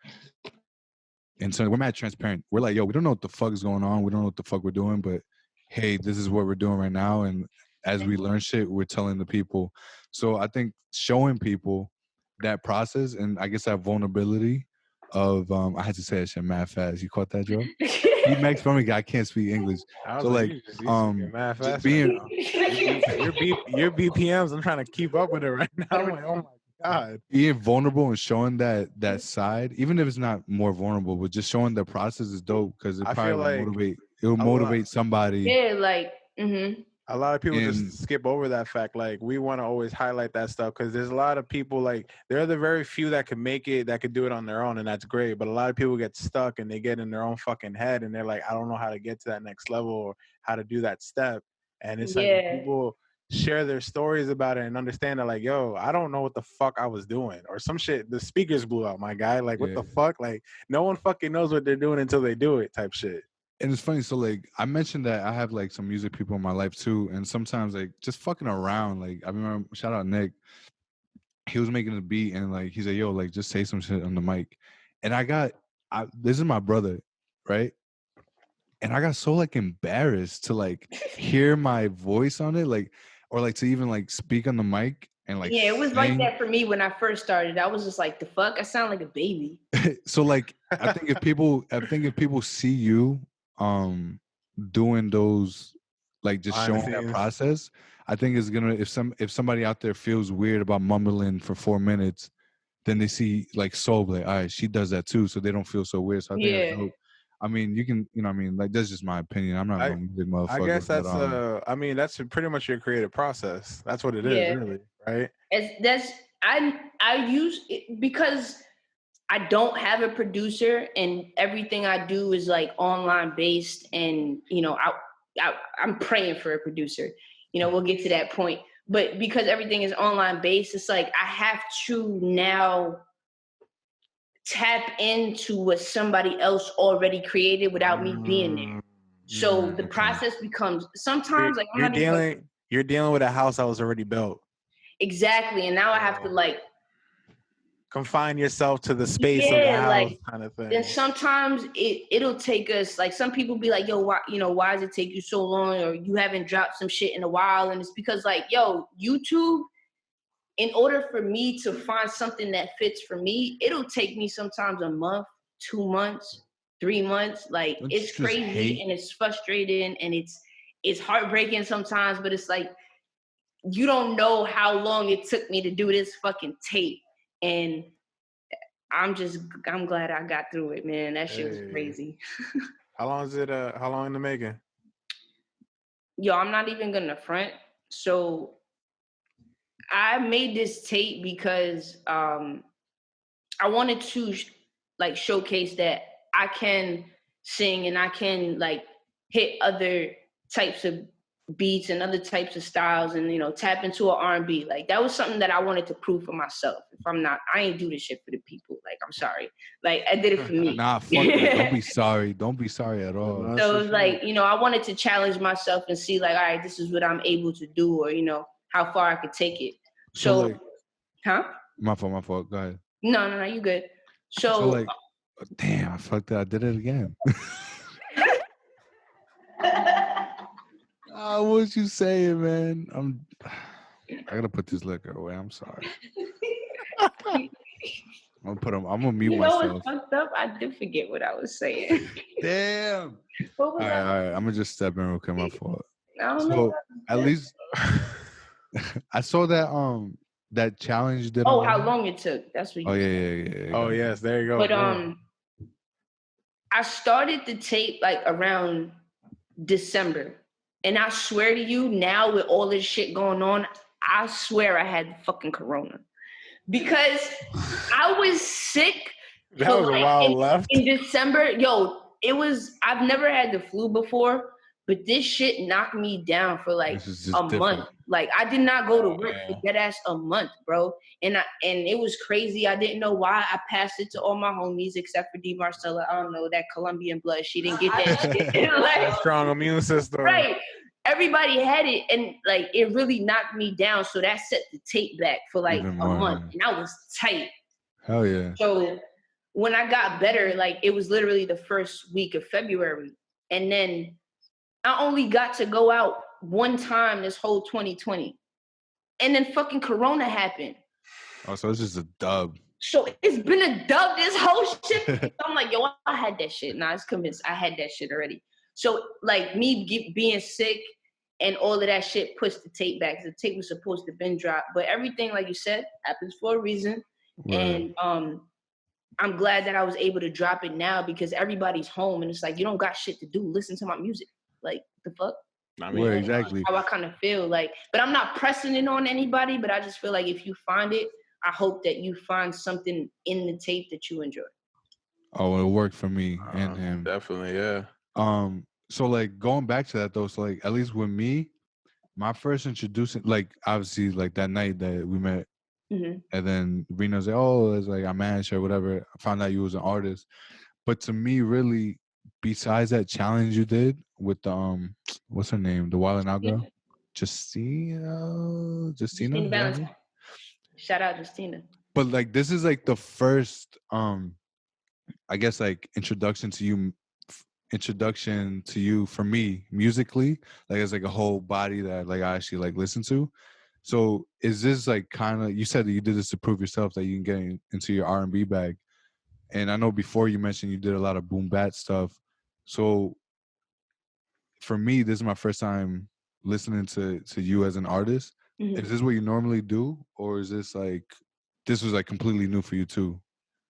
And so we're mad transparent. We're like, yo, we don't know what the fuck is going on. We don't know what the fuck we're doing, but hey, this is what we're doing right now. And as we learn shit, we're telling the people. So I think showing people that process, and I guess that vulnerability of, I had to say that shit mad fast. You caught that, Joe? He makes fun of me. I can't speak English. So like, just being your BPMs, I'm trying to keep up with it right now. I'm like, oh my God. Being vulnerable and showing that side, even if it's not more vulnerable, but just showing the process is dope, because it probably will motivate somebody. Yeah, like, a lot of people just skip over that fact. Like, we want to always highlight that stuff, because there's a lot of people, like, there are the very few that can make it, that could do it on their own, and that's great. But a lot of people get stuck and they get in their own fucking head, and they're like, I don't know how to get to that next level or how to do that step. And it's like, people share their stories about it and understand that, like, yo, I don't know what the fuck I was doing, or some shit, the speakers blew out, my guy. Like, what the fuck? Like, no one fucking knows what they're doing until they do it, type shit. And it's funny, so like, I mentioned that I have like some music people in my life too, and sometimes like just fucking around. Like, I remember, shout out Nick, he was making a beat, and like, he's like, yo, like, just say some shit on the mic. And this is my brother, right? And I got so like embarrassed to like hear my voice on it, like, or like to even like speak on the mic and like. Yeah, it was like that for me when I first started. I was just like, the fuck, I sound like a baby. So like, I think if people see you doing those, like, just showing that process, I think it's gonna, if somebody out there feels weird about mumbling for 4 minutes, then they see like Soul, like, all right, she does that too, so they don't feel so weird. So I think that's dope. I mean, you can, what I mean, like, that's just my opinion. I'm not a big motherfucker. I guess that's I mean, that's pretty much your creative process. That's what it is, really, right? I use it because I don't have a producer, and everything I do is like online based, and I'm praying for a producer. We'll get to that point. But because everything is online based, it's like I have to now tap into what somebody else already created without me being there. So the process becomes sometimes like you're dealing with a house that was already built. Exactly, and now I have to like confine yourself to the space of the house, like, kind of thing. And sometimes it'll take us, like, some people be like, yo, why does it take you so long, or you haven't dropped some shit in a while? And it's because, like, yo, YouTube, in order for me to find something that fits for me, it'll take me sometimes a month, 2 months, 3 months. Like, it's crazy and it's frustrating and it's heartbreaking sometimes, but it's like, you don't know how long it took me to do this fucking tape. And I'm glad I got through it, man. That shit was crazy. How long is it? How long in the making? Yo, I'm not even gonna front. So I made this tape because I wanted to like showcase that I can sing and I can like hit other types of beats and other types of styles, and tap into an R&B. Like, that was something that I wanted to prove for myself. If I ain't do this shit for the people. Like, I'm sorry. Like, I did it for me. Nah, fuck that. Don't be sorry. Don't be sorry at all. So it was like, I wanted to challenge myself and see, like, all right, this is what I'm able to do, or how far I could take it. So like, huh? My fault. Go ahead. No, you good. So like, damn, I fucked it. I did it again. What you saying, man? I gotta put this liquor away. I'm sorry. I'm gonna mute myself. What's fucked up? I did forget what I was saying. Damn. What was that? All right. I'm gonna just step in real quick. My fault. I don't know. At least I saw that challenge you did. Oh, how long it took? That's what. Yeah. Oh yes, there you go. But I started the tape like around December. And I swear to you, now with all this shit going on, I swear I had fucking corona. Because I was sick. That was a wild left. In December, it was, I've never had the flu before, but this shit knocked me down for like a month. Like I did not go to work for dead ass a month, bro. And it was crazy. I didn't know why. I passed it to all my homies except for D. Marcella. I don't know, that Colombian blood. She didn't get that shit. Like, strong immune system. Right. Everybody had it, and like it really knocked me down. So that set the tape back for like a month, and I was tight. Hell yeah. So when I got better, like it was literally the first week of February, and then I only got to go out one time this whole 2020, and then fucking Corona happened. Oh, so it's just a dub. So it's been a dub this whole shit. So I'm like, yo, I had that shit. Nah, I was convinced I had that shit already. So like me being sick and all of that shit pushed the tape back. The tape was supposed to been dropped, but everything, like you said, happens for a reason. Right. And I'm glad that I was able to drop it now because everybody's home and it's like, you don't got shit to do. Listen to my music. Like, the fuck? I mean, exactly. How I kind of feel like, but I'm not pressing it on anybody, but I just feel like if you find it, I hope that you find something in the tape that you enjoy. Oh, it worked for me and him. Definitely, yeah. So like going back to that though, so like at least with me, my first introducing, like obviously like that night that we met, and then Reno's like, oh, it's like I managed or whatever. I found out you was an artist, but to me, really, besides that challenge you did with the what's her name, the Wild 'N Out girl, Justina. Valentine. Shout out Justina. But like this is like the first, I guess like introduction to you for me musically, like it's like a whole body that like I actually like listen to. So is this like kind of, you said that you did this to prove yourself that you can get into your R&B bag, and I know before you mentioned you did a lot of boom bat stuff. So for me, this is my first time listening to you as an artist. Is this what you normally do, or is this like this was like completely new for you too,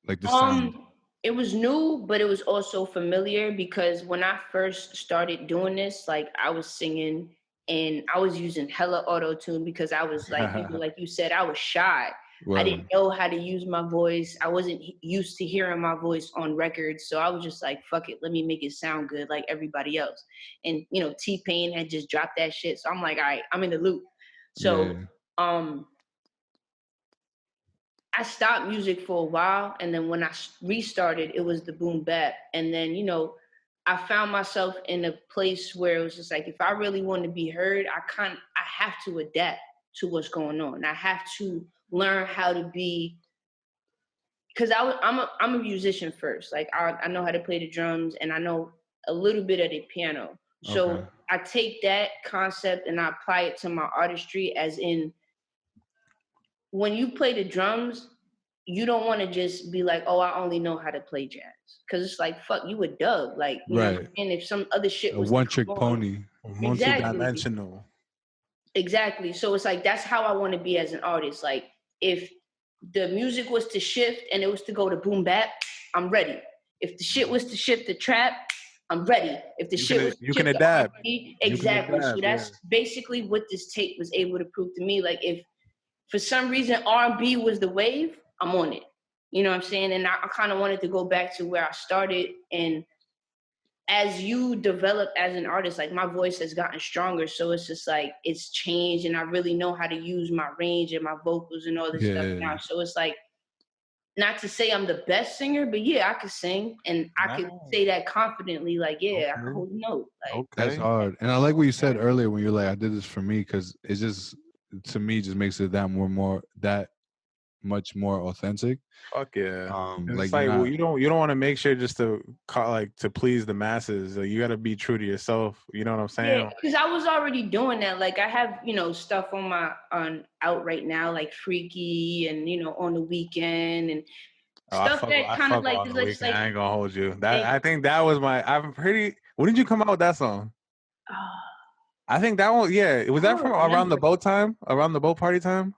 like the sound? It was new, but it was also familiar because when I first started doing this, like I was singing and I was using hella auto-tune because I was like, like you said, I was shy. Well, I didn't know how to use my voice. I wasn't used to hearing my voice on records. So I was just like, fuck it, let me make it sound good like everybody else. And, you know, T-Pain had just dropped that shit. So I'm like, all right, I'm in the loop. So, I stopped music for a while, and then when I restarted, it was the boom bap. And then, you know, I found myself in a place where it was just like, if I really want to be heard, I have to adapt to what's going on. I have to learn how to be, because I'm a musician first. Like I know how to play the drums, and I know a little bit of the piano. So I take that concept and I apply it to my artistry, as in, when you play the drums, you don't want to just be like, oh, I only know how to play jazz. Because it's like, fuck, you a dub. Like, you know, and if some other shit was a one-trick pony. Multi-dimensional. Exactly. So it's like, that's how I want to be as an artist. Like, if the music was to shift and it was to go to boom bap, I'm ready. If the shit was to shift to trap, I'm ready. If the shit was to you can adapt. Exactly. So that's basically what this tape was able to prove to me. Like, if for some reason R&B was the wave, I'm on it. You know what I'm saying? And I kind of wanted to go back to where I started. And as you develop as an artist, like my voice has gotten stronger. So it's just like, it's changed, and I really know how to use my range and my vocals and all this stuff now. So it's like, not to say I'm the best singer, but yeah, I could sing, and I could say that confidently. Like, yeah, I can hold a note. Like, that's hard. And I like what you said earlier when you're like, I did this for me, because it's just, to me, just makes it that much more authentic. Fuck yeah. Like well, you don't want to make sure just to to please the masses. Like, you got to be true to yourself. You know what I'm saying? Yeah, because I was already doing that. Like, I have, you know, stuff out right now, like Freaky, and, you know, On the Weekend, and stuff that kind of like is like. I ain't gonna hold you. I think that was when did you come out with that song? I think that one, was that from around the boat party time?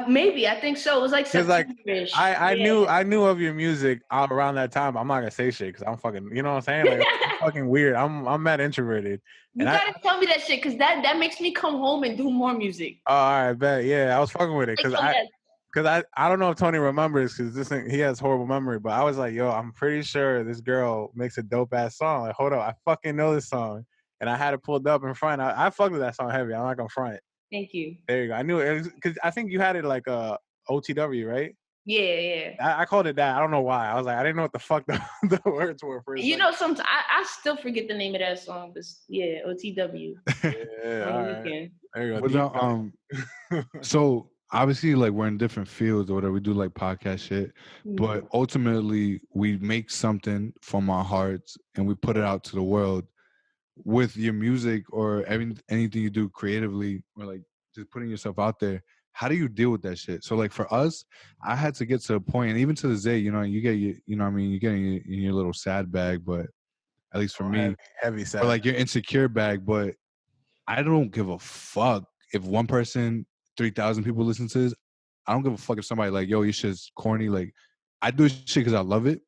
Maybe, I think so. It was like September-ish. I knew of your music around that time. I'm not gonna say shit because I'm fucking, you know what I'm saying? Like, I'm fucking weird. I'm mad introverted. You gotta tell me that shit, because that makes me come home and do more music. Oh, all right, bet. Yeah, I was fucking with it because Because I don't know if Tony remembers because this thing, he has horrible memory, but I was like, yo, I'm pretty sure this girl makes a dope ass song. Like, hold up, I fucking know this song. And I had it pulled up in front. I fucked with that song heavy. I'm not gonna front. Thank you. There you go. I knew it because I think you had it like OTW, right? Yeah. I called it that. I don't know why. I was like, I didn't know what the fuck the words were for a You know, sometimes I still forget the name of that song, but yeah, OTW. Yeah, all right. There you go. So obviously, like, we're in different fields or whatever. We do like podcast shit, but ultimately we make something from our hearts and we put it out to the world. With your music or anything you do creatively, or like just putting yourself out there, how do you deal with that shit? So like for us, I had to get to a point, and even to this day, you know, you get you know what I mean, you get in your little sad bag, but at least for me, heavy sad, or like your insecure bag. But I don't give a fuck if one person, 3,000 people listen to this. I don't give a fuck if somebody like, yo, your shit's corny. Like, I do shit because I love it.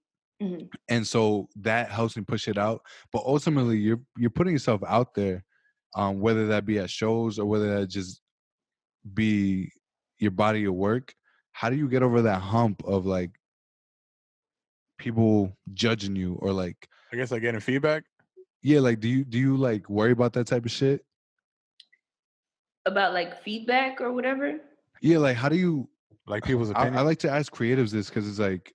Mm-hmm. And so that helps me push it out. But ultimately, you're putting yourself out there, whether that be at shows or whether that just be your body of work. How do you get over that hump of like people judging you, or like, I guess like getting feedback? Yeah, like do you like worry about that type of shit? About like feedback or whatever? Yeah, like how do you like people's opinions? I like to ask creatives this because it's like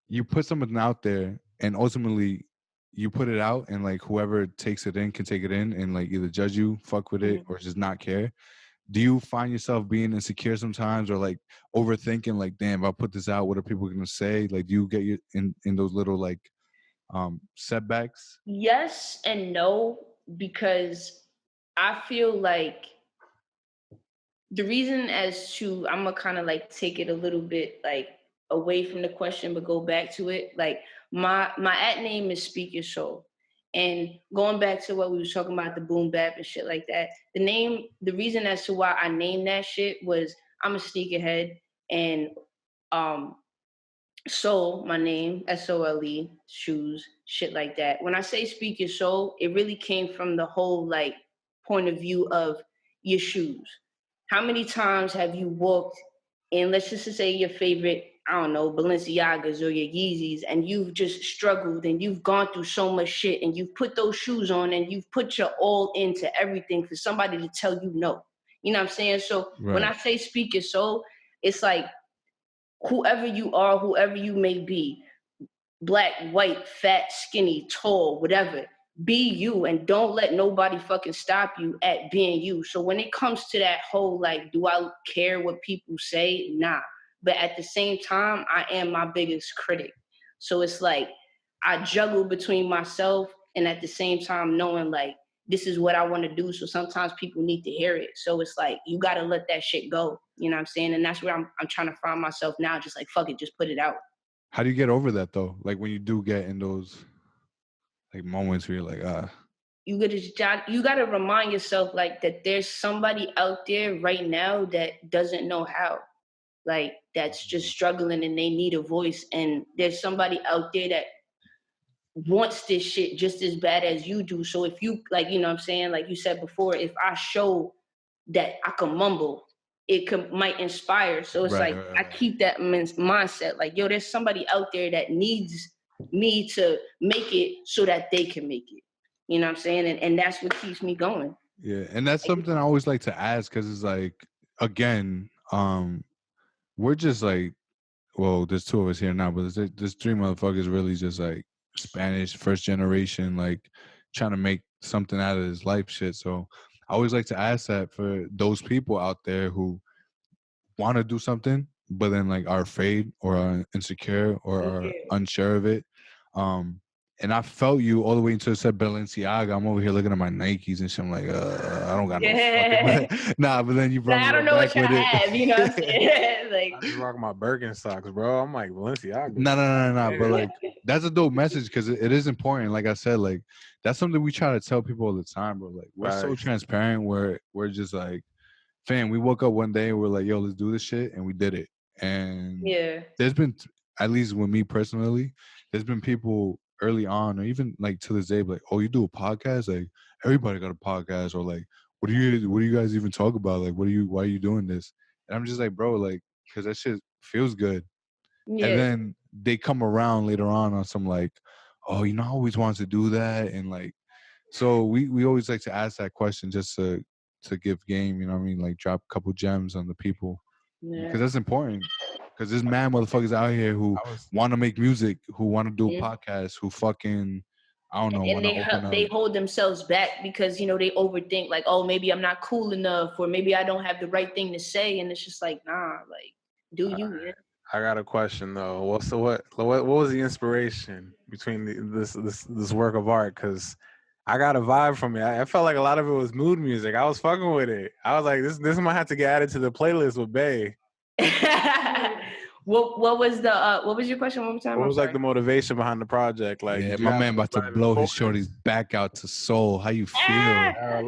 you put something out there and ultimately you put it out, and like whoever takes it in can take it in and like either judge you, fuck with it, or just not care. Do you find yourself being insecure sometimes, or like overthinking, like, damn, if I put this out, what are people gonna say? Like, do you get you in those little like setbacks? Yes and no, because I feel like the reason as to, I'm gonna kind of like take it a little bit like away from the question but go back to it. Like my at name is Speak Your Soul. And going back to what we was talking about, the boom bap and shit like that, the reason as to why I named that shit was I'm a sneakerhead, and Sole, my name, SOLE, shoes, shit like that. When I say Speak Your Soul, it really came from the whole like point of view of your shoes. How many times have you walked in, let's just say your favorite, I don't know, Balenciagas or your Yeezys, and you've just struggled and you've gone through so much shit and you've put those shoes on and you've put your all into everything for somebody to tell you no. You know what I'm saying? So when I say Speak Your Soul, it's like whoever you are, whoever you may be, black, white, fat, skinny, tall, whatever, be you and don't let nobody fucking stop you at being you. So when it comes to that whole, like, do I care what people say? Nah. But at the same time, I am my biggest critic. So it's like, I juggle between myself and at the same time knowing like, this is what I want to do. So sometimes people need to hear it. So it's like, you got to let that shit go. You know what I'm saying? And that's where I'm trying to find myself now. Just like, fuck it, just put it out. How do you get over that though? Like when you do get in those like moments where you're like, you gotta remind yourself like that there's somebody out there right now that doesn't know how, like that's just struggling and they need a voice. And there's somebody out there that wants this shit just as bad as you do. So if you like, you know what I'm saying? Like you said before, if I show that I can mumble, might inspire. So it's I keep that mindset. Like, yo, there's somebody out there that needs me to make it so that they can make it. You know what I'm saying? And that's what keeps me going. Yeah, and that's something I always like to ask because it's like, again, we're just like, well, there's two of us here now, but there's three motherfuckers really just like Spanish, first generation, like trying to make something out of his life shit. So I always like to ask that for those people out there who want to do something, but then like are afraid or are insecure or are unsure of it. And I felt you all the way until it said Balenciaga. I'm over here looking at my Nikes and shit. I'm like, I don't got no fucking. Nah, but then you brought me I don't know what you have, you know what I'm saying? Like, I just rock my Birkenstocks, bro. I'm like, Balenciaga. No. But like, that's a dope message because it is important. Like I said, like that's something we try to tell people all the time, bro. Like we're so transparent. We're just like, fam, we woke up one day and we're like, yo, let's do this shit, and we did it. And there's been, at least with me personally, there's been people early on, or even like to this day, like, oh, you do a podcast? Like everybody got a podcast, or like, what do you guys even talk about? Like, why are you doing this? And I'm just like, bro, like because that shit feels good. Yeah. And then they come around later on some like, oh, I always wanted to do that, and like, so we always like to ask that question just to give game, you know what I mean? Like drop a couple gems on the people because that's important. Because there's mad motherfuckers out here who want to make music, who want to do a podcast, who fucking, I don't know, and they hold themselves back because they overthink like, oh, maybe I'm not cool enough, or maybe I don't have the right thing to say, and it's just like, nah, like, do you? Man? I got a question though. What was the inspiration between this work of art? Because I got a vibe from it. I felt like a lot of it was mood music. I was fucking with it. I was like, this might have to get added to the playlist with Bay. What was your question one more time? What was like the motivation behind the project? Like, yeah, my man about to blow his shorty's back out to soul. How you feel?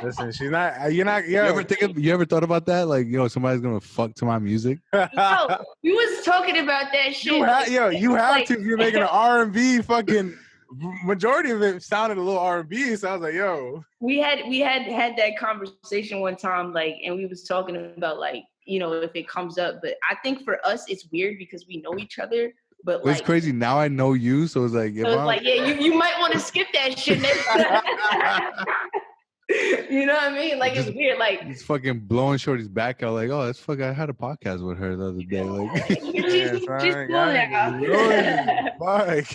Listen, she's not. You're not. Yo. You ever thought about that? Like, somebody's gonna fuck to my music. No, we was talking about that shit. You have to. If you're making an R&B fucking. Majority of it sounded a little R&B, so I was like, yo. We had that conversation one time, like, and we was talking about like, if it comes up, but I think for us it's weird because we know each other. But it's crazy. Now I know you, so it's like, you might want to skip that shit next time. You know what I mean? Like, it's weird. Like, he's fucking blowing shorty's back out. Like, oh, that's fucking. I had a podcast with her the other day. Like, she's cool now.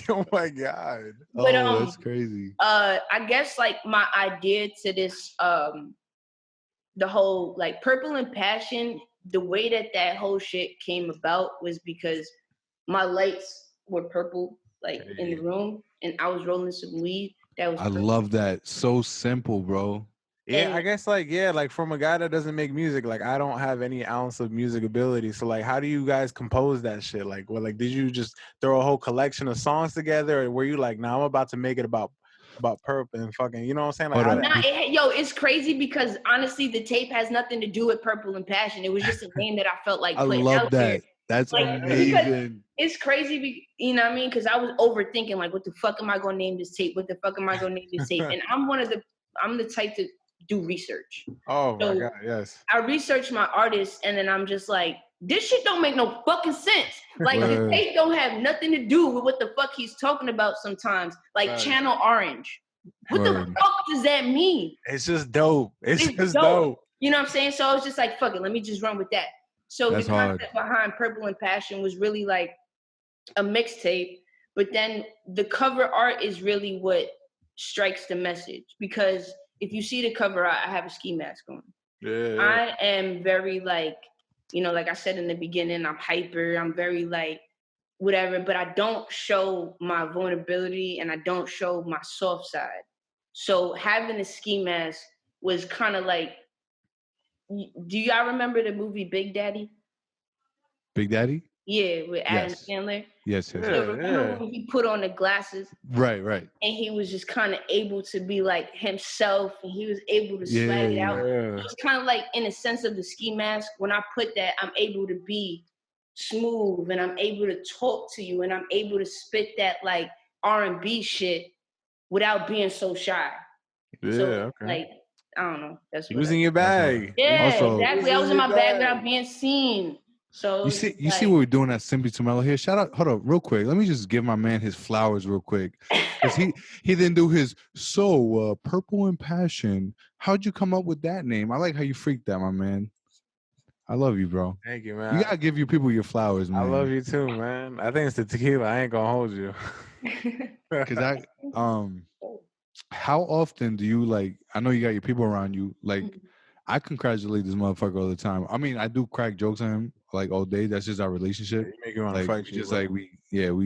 Oh my god. But, that's crazy. I guess like my idea to this, the whole like Purple and Passion. The way that whole shit came about was because my lights were purple, like in the room, and I was rolling some weed. I love that. So simple, bro. Yeah, I guess like from a guy that doesn't make music, like I don't have any ounce of music ability. So like, how do you guys compose that shit? Like, did you just throw a whole collection of songs together, or were you like, I'm about to make it about purple and fucking, you know what I'm saying? Like, it's crazy because honestly, the tape has nothing to do with Purple and Passion. It was just a name that I felt like putting out there. That's like, amazing. It's crazy, you know what I mean? Because I was overthinking, like, what the fuck am I gonna name this tape? What the fuck am I gonna name this tape? And I'm the type to do research. Oh my god, yes. I research my artists, and then I'm just like, this shit don't make no fucking sense. Like, the tape don't have nothing to do with what the fuck he's talking about sometimes. Like, Channel Orange. What the fuck does that mean? It's just dope. It's just dope. You know what I'm saying? So I was just like, fuck it, let me just run with that. So the concept behind Purple and Passion was really like a mixtape, but then the cover art is really what strikes the message. Because if you see the cover art, I have a ski mask on. Yeah. I am very like, like I said in the beginning, I'm hyper. I'm very like whatever, but I don't show my vulnerability and I don't show my soft side. So having a ski mask was kind of like, do y'all remember the movie Big Daddy? Big Daddy? Yeah, with Adam Sandler. Yes. So remember when he put on the glasses? Right. And he was just kind of able to be like himself, and he was able to swag it out. It was kind of like in a sense of the ski mask. When I put that, I'm able to be smooth, and I'm able to talk to you, and I'm able to spit that like R&B shit without being so shy. Yeah, so, okay. Like, I don't know. That's what was in your bag. Yeah, also, exactly. I was in my bag without being seen. So you see what we're doing at Simply Tumelo here. Shout out, hold up, real quick. Let me just give my man his flowers real quick, because he didn't do his Purple and Passion. How'd you come up with that name? I like how you freaked that, my man. I love you, bro. Thank you, man. You gotta give your people your flowers, man. I love you too, man. I think it's the tequila. I ain't gonna hold you. Because how often do you like? I know you got your people around you. Like, I congratulate this motherfucker all the time. I mean, I do crack jokes on him like all day. That's just our relationship. You make it on like, fight just like we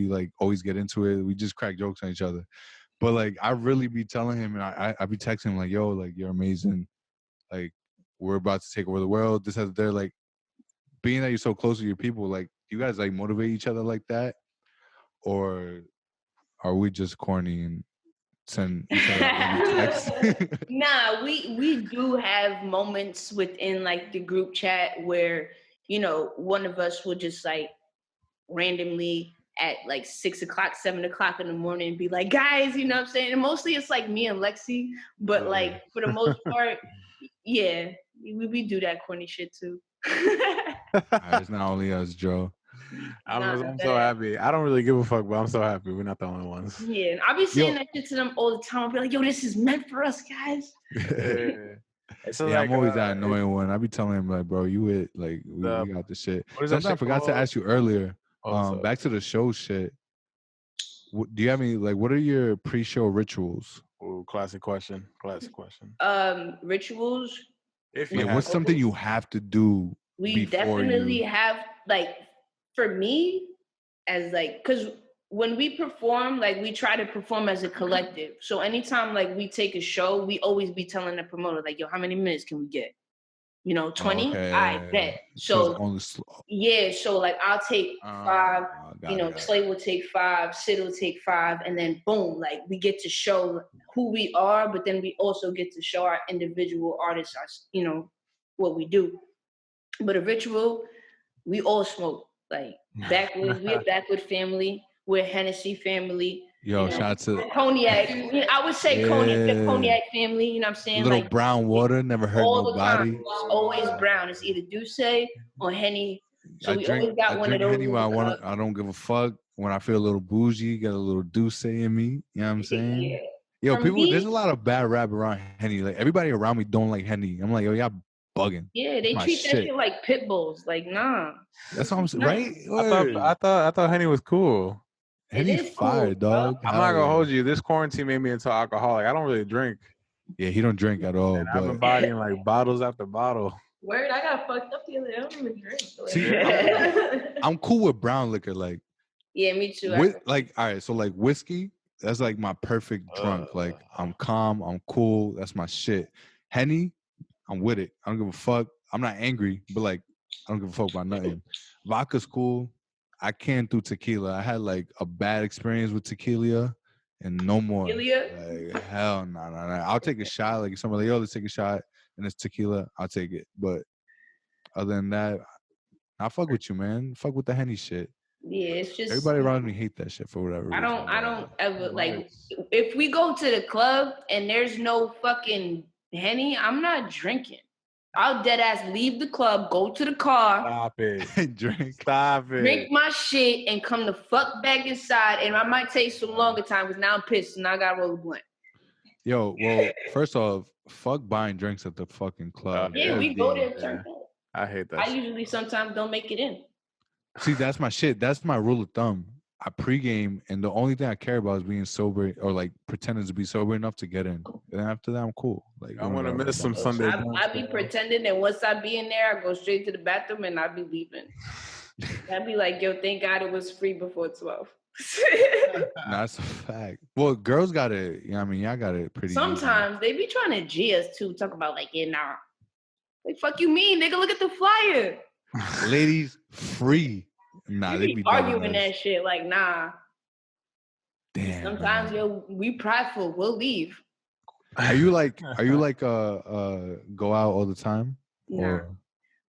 like always get into it. We just crack jokes on each other. But like, I really be telling him, and I be texting him like, yo, like, you're amazing. Like, we're about to take over the world. This has they're like, being that you're so close to your people, like, you guys like motivate each other like that, or are we just corny and send each other text? Nah, we do have moments within like the group chat where, one of us will just like randomly at like 6 o'clock, 7 o'clock in the morning be like, guys, you know what I'm saying? And mostly it's like me and Lexi, but like for the most part, yeah, we do that corny shit too. It's not only us, Joe. I'm so happy. I don't really give a fuck, but I'm so happy we're not the only ones. Yeah, and I'll be saying that shit to them all the time. I'll be like, yo, this is meant for us, guys. So yeah, like, I'm always that annoying one. I be telling him like, bro, you it, like we got the shit. Something I forgot to ask you earlier. Back to the show shit. Do you have any what are your pre-show rituals? Oh, classic question. Rituals. What's something you have to do? We definitely have for me, as because when we perform, we try to perform as a collective. So anytime we take a show, we always be telling the promoter yo, how many minutes can we get? 20. Okay. I bet. So so I'll take 5. Slay will take 5. Sid will take 5, and then boom, we get to show who we are, but then we also get to show our individual artists, what we do. But a ritual, we all smoke. We're a Backwood family. We're a Hennessy family. Yo, shout out to cognac. I would say cognac, the cognac family. You know what I'm saying? Little brown water, never hurt nobody. It's always brown. It's either Douce or Henny. So we always got one of those. Henny when I don't give a fuck. When I feel a little bougie, get a little Douce in me. You know what I'm saying? Yeah. Yo, there's a lot of bad rap around Henny. Everybody around me don't like Henny. I'm like, yo, y'all bugging. Yeah, they treat that shit like pit bulls. Nah. That's what I'm saying, right? I thought Henny was cool. Henny's fire, dog. I'm not gonna hold you. This quarantine made me into alcoholic. I don't really drink. Yeah, he don't drink at all. I've been bodying bottles after bottle. Word, I got fucked up the other day. I don't even drink. See, I'm cool with brown liquor. Yeah, me too. All right, so whiskey, that's my perfect drunk. I'm calm, I'm cool. That's my shit. Henny, I'm with it. I don't give a fuck. I'm not angry, but I don't give a fuck about nothing. Vodka's cool. I can't do tequila. I had a bad experience with tequila and no more. Tequila? Hell no. I'll take a shot. Somebody, yo, let's take a shot and it's tequila. I'll take it. But other than that, I fuck with you, man. Fuck with the Henny shit. Yeah, it's just everybody around me hate that shit for whatever reason. I don't ever if we go to the club and there's no fucking Henny, I'm not drinking. I'll dead ass leave the club, go to the car. Stop it. Drink. Stop it. Drink my shit and come the fuck back inside. And I might take some longer time because now I'm pissed and I got to roll a blunt. Yo, well, first off, fuck buying drinks at the fucking club. Yeah, we go there. Yeah. I hate that. I usually sometimes don't make it in. See, that's my shit. That's my rule of thumb. I pregame, and the only thing I care about is being sober or pretending to be sober enough to get in. And after that, I'm cool. I'm gonna miss some Sunday. I be pretending, and once I be in there, I go straight to the bathroom and I be leaving. I'd be like, yo, thank God it was free before 12. That's a fact. Well, girls got it. I mean, y'all got it pretty. Sometimes they be trying to G us too. Talk about fuck you mean, nigga? Look at the flyer. Ladies, free. Nah, they be arguing that shit. Nah. Damn. Sometimes, yo, we prideful. We'll leave. Are you go out all the time? Nah.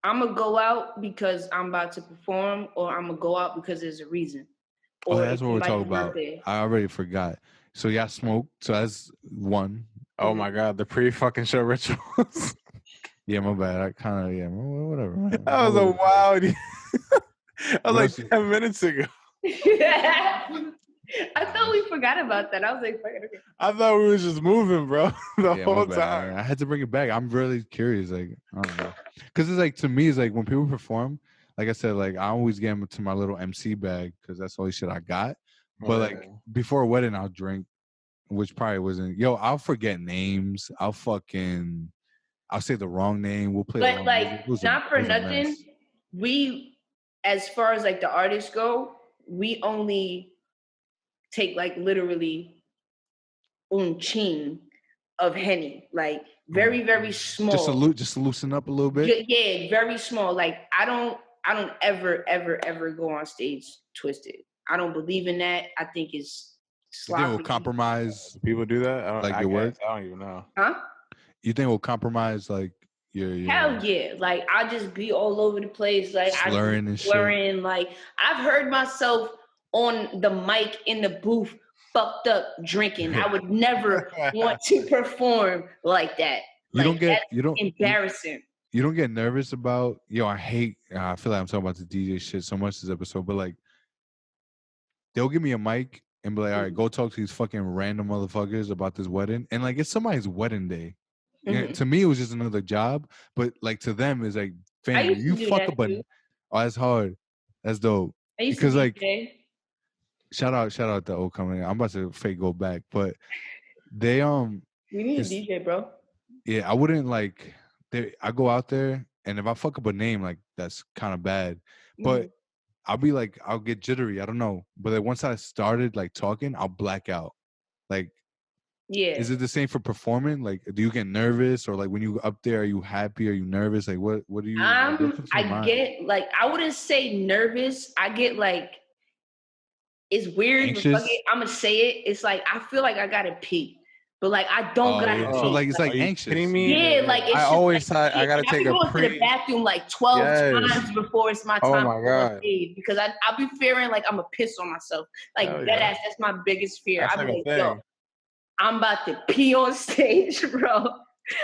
I'm gonna go out because I'm about to perform, or I'm gonna go out because there's a reason. Oh, that's what we're talking about. I already forgot. So y'all smoke. So that's one. Oh my God, the pre-fucking show rituals. Yeah, my bad. I kind of whatever. Man. That was a wild. That was 10 minutes ago. I thought we forgot about that. I was like, okay. I thought we were just moving, bro, the whole time. I had to bring it back. I'm really curious. I don't know. Because it's to me, it's when people perform, like I said, I always get into my little MC bag because that's the only shit I got. But before a wedding, I'll drink, which probably wasn't. Yo, I'll forget names. I'll say the wrong name. We'll play. But not for nothing, we, as far as the artists go, we only take Mm. literally un chin of Henny, very, very small. Just to loosen up a little bit. Yeah, very small. I don't ever go on stage twisted. I don't believe in that. I think it's sloppy. You think we'll compromise? People do that? Your work? I don't even know. Huh? You think we'll compromise your Hell yeah. I just be all over the place. Slurring and shit. I've heard myself on the mic in the booth fucked up drinking. I would never want to perform like that. You don't embarrassing. you don't get nervous about, I feel like I'm talking about the DJ shit so much this episode, but like, they'll give me a mic and be like, all right, go talk to these fucking random motherfuckers about this wedding. And like, it's somebody's wedding day. To me, it was just another job, but like to them, it's like, I fam, used you to do fuck that up a, too. oh, that's hard. That's dope. I used Because to like, DJ. shout out to old company. I'm about to fake go back, but they We need a DJ, bro. Yeah, I wouldn't like. I go out there, and if I fuck up a name, like that's kind of bad. But I'll be like, I'll get jittery. I don't know, but like, once I started like talking, I'll black out. Like, is it the same for performing? Like, do you get nervous, or like when you up there, are you happy? Are you nervous? Like, what do you? I get like, I wouldn't say nervous. I get like, it's weird, anxious? but fuck it, I'm gonna say it. It's like I feel like I gotta pee. But like I don't gotta pee. So like it's like anxious. Kidding me? Yeah, like it's I just always like, thought I gotta take a to the bathroom like 12 times before it's my time my to go on God. stage because I'll be fearing like I'm gonna piss on myself. Like that's my biggest fear. That's I'm like like, yo, I'm about to pee on stage, bro.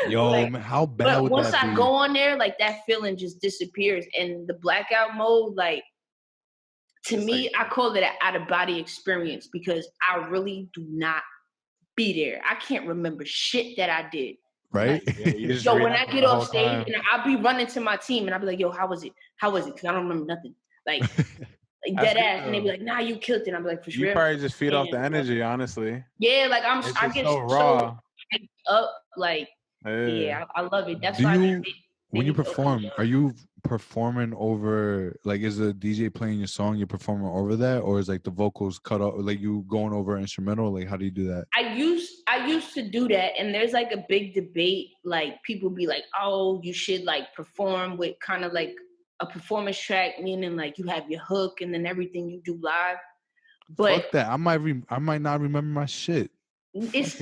Yo, like, man, how bad but would once that I be? go on there, like that feeling just disappears. And the blackout mode, like to me, I call it an out of body experience because I really do not be there. I can't remember shit that I did. Right? Like, yo, when I get off stage and I'll be running to my team and I'll be like, yo, how was it? How was it? Because I don't remember nothing. Like dead ass. And they be like, nah, you killed it. And I'm like, for sure. You probably just feed off the energy, honestly. Yeah, like I get so raw. Up, like, yeah, I love it. That's when you perform, are you performing over, like, is the DJ playing your song, you're performing over that, or is like the vocals cut off, like you going over instrumental? Like, how do you do that? I used to do that, and there's like a big debate. Like, people be like, oh, you should like perform with kind of like a performance track, meaning like you have your hook and then everything you do live. But fuck that, I might not remember my shit. It's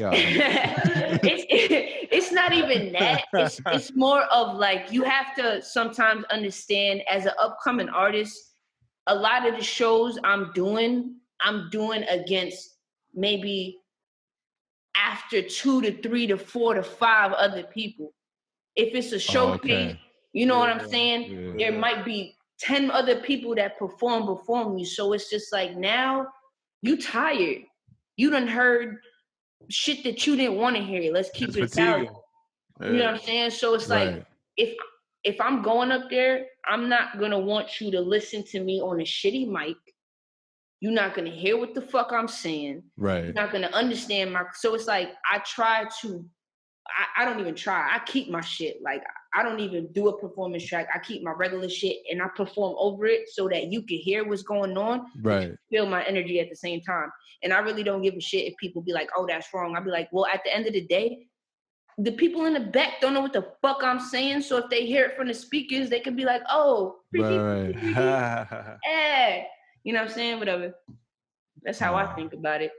it's not even that. It's more of like you have to sometimes understand as an upcoming artist, a lot of the shows I'm doing against maybe after 2 to 3 to 4 to 5 other people. If it's a showcase, you know what I'm saying? Yeah. There might be 10 other people that perform before me. So it's just like now you tired. You done heard shit that you didn't want to hear. Let's keep it solid. You know what I'm saying? So it's like if I'm going up there, I'm not gonna want you to listen to me on a shitty mic. You're not gonna hear what the fuck I'm saying. Right. You're not gonna understand so it's like I don't even try. I keep my shit. Like I don't even do a performance track. I keep my regular shit and I perform over it so that you can hear what's going on. Right. Feel my energy at the same time. And I really don't give a shit if people be like, oh, that's wrong. I'll be like, well, at the end of the day, the people in the back don't know what the fuck I'm saying. So if they hear it from the speakers, they can be like, oh, right. Eh. You know what I'm saying? Whatever. That's how I think about it.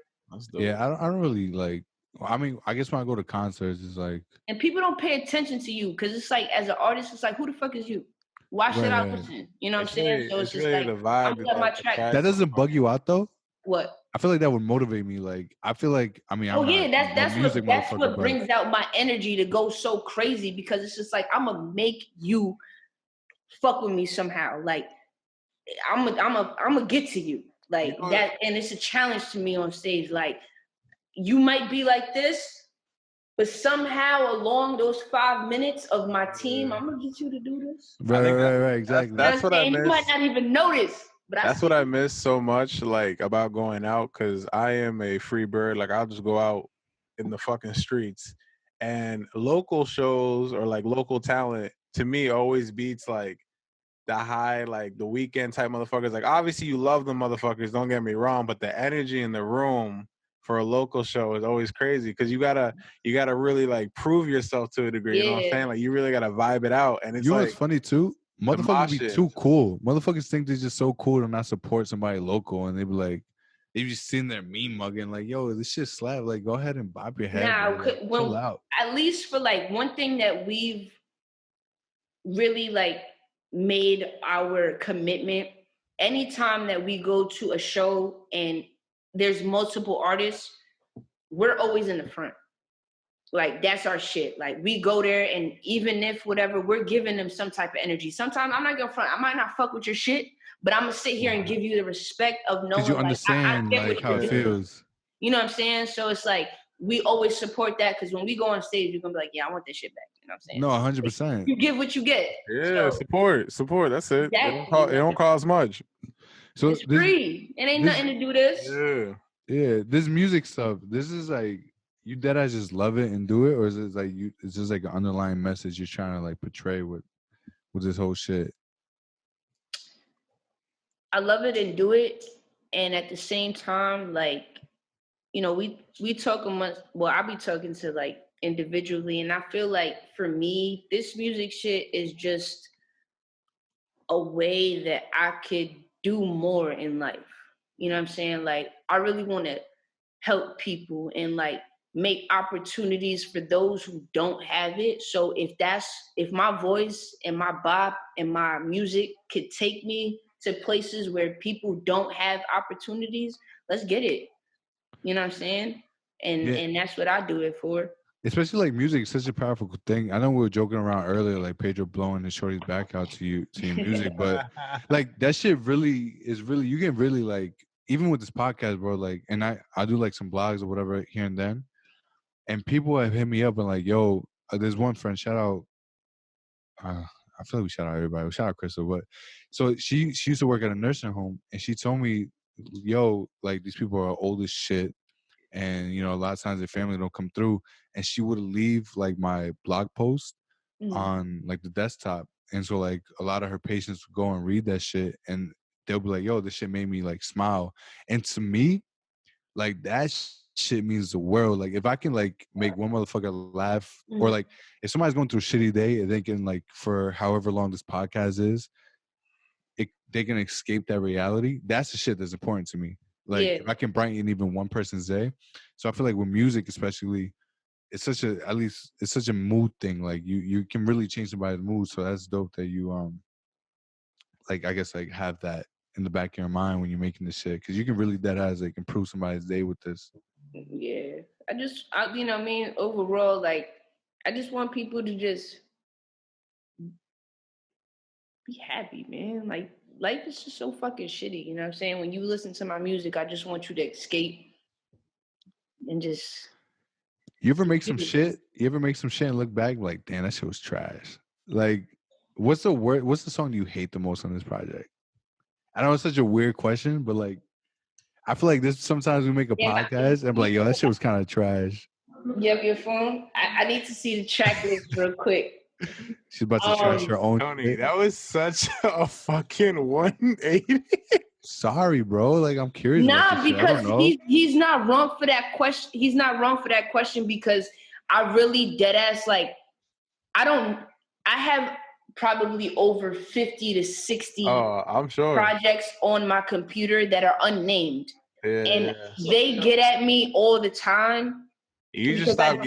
Yeah, I don't really like, I mean, I guess when I go to concerts, it's like, and people don't pay attention to you because it's like, as an artist, it's like, who the fuck is you? Why should I listen? You know what I'm saying? So it's just really like, the vibe. I'm let my track. That doesn't bug you out though? What? I feel like that would motivate me. Like, I feel like, I mean, that's what brings out my energy to go so crazy because it's just like, I'm gonna make you fuck with me somehow. Like, I'm gonna get to you like that, and it's a challenge to me on stage. Like, you might be like this, but somehow along those 5 minutes of my team, I'm gonna get you to do this. Right, exactly. That's what I miss. You might not even notice, but that's what I miss so much, like about going out, because I am a free bird. Like I'll just go out in the fucking streets, and local shows or like local talent to me always beats like the high, like the weekend type motherfuckers. Like obviously you love the motherfuckers, don't get me wrong, but the energy in the room for a local show is always crazy because you gotta really like prove yourself to a degree. You know what I'm saying? Like you really gotta vibe it out. And it's you know what's funny too? Motherfuckers be too cool. Motherfuckers think they're just so cool to not support somebody local, and they be like, they just sitting there mean mugging, like, yo, this shit slap. Like, go ahead and bop your head. Nah, chill out. At least for like one thing that we've really like made our commitment. Anytime that we go to a show and there's multiple artists, we're always in the front. Like, that's our shit. Like, we go there, and even if whatever, we're giving them some type of energy. Sometimes I'm not gonna front. I might not fuck with your shit, but I'm gonna sit here and give you the respect of knowing, you like, understand I get like what how you're it doing. feels. You know what I'm saying? So it's like we always support that, because when we go on stage, you're gonna be like, yeah, I want this shit back. You know what I'm saying? No, 100%. You give what you get. Yeah, So, support. That's it. exactly. It don't cost much. So it's free. It ain't nothing to do this. Yeah. This music stuff. This is like you dead ass just love it and do it, or is it like it's just like an underlying message you're trying to like portray with this whole shit? I love it and do it, and at the same time, like, you know, we talk I be talking to like individually, and I feel like for me, this music shit is just a way that I could do more in life. You know what I'm saying? Like, I really want to help people and like make opportunities for those who don't have it. So if my voice and my bop and my music could take me to places where people don't have opportunities, let's get it. You know what I'm saying? And that's what I do it for. Especially like music is such a powerful thing. I know we were joking around earlier, like Pedro blowing his shorty's back out to your music, but like that shit really is really, you can really like, even with this podcast, bro, like, and I do like some blogs or whatever here and then, and people have hit me up and like, yo, there's one friend, shout out, I feel like we shout out everybody, we shout out Crystal, but so she used to work at a nursing home, and she told me, yo, like these people are old as shit, and you know, a lot of times their family don't come through, and she would leave like my blog post on like the desktop, and so like a lot of her patients would go and read that shit, and they'll be like, yo, this shit made me like smile. And to me, like that shit means the world. Like if I can like make one motherfucker laugh, or like if somebody's going through a shitty day and they can like, for however long this podcast is, they can escape that reality, that's the shit that's important to me. Like if I can brighten even one person's day. So I feel like with music especially, it's such a mood thing. Like you can really change somebody's mood. So that's dope that you like, I guess, like have that in the back of your mind when you're making this shit, because you can really dead ass like improve somebody's day with this. Yeah, I you know what I mean, overall, like I just want people to just be happy, man. Like life is just so fucking shitty, you know what I'm saying? When you listen to my music, I just want you to escape and just. You ever make some shit? You ever make some shit and look back like, damn, that shit was trash? Like, what's the song you hate the most on this project? I know it's such a weird question, but like, I feel like this sometimes we make a podcast and I'm like, yo, that shit was kind of trash. You have your phone? I need to see the track list real quick. She's about to trash her own. Tony, that was such a fucking 180. Sorry, bro. Like, I'm curious. Nah, because he's not wrong for that question. He's not wrong for that question, because I really dead ass like I have probably over 50 to 60 I'm sure. projects on my computer that are unnamed. And they get at me all the time. You just stop.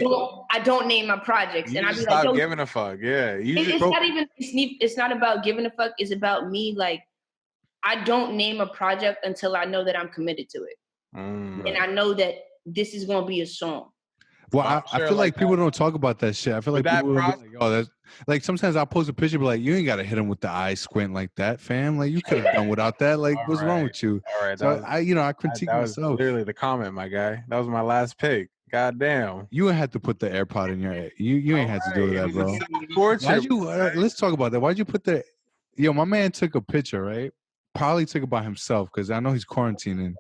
I don't name my projects, and I be like, "Stop giving a fuck." Yeah, it's not about giving a fuck. It's about me. Like, I don't name a project until I know that I'm committed to it, and I know that this is gonna be a song. Well, I feel like people don't talk about that shit. I feel like people are like, oh, that's like sometimes I'll post a picture, but like, you ain't gotta hit them with the eye squint like that, fam. Like, you could have done without that. Like, what's wrong with you? All right, so I critique myself. That was literally the comment, my guy. That was my last pick. God damn. You had to put the AirPod in your ear. You ain't had to do that, bro. Why'd you, let's talk about that. Why'd you put the... Yo, my man took a picture, right? Probably took it by himself, because I know he's quarantining.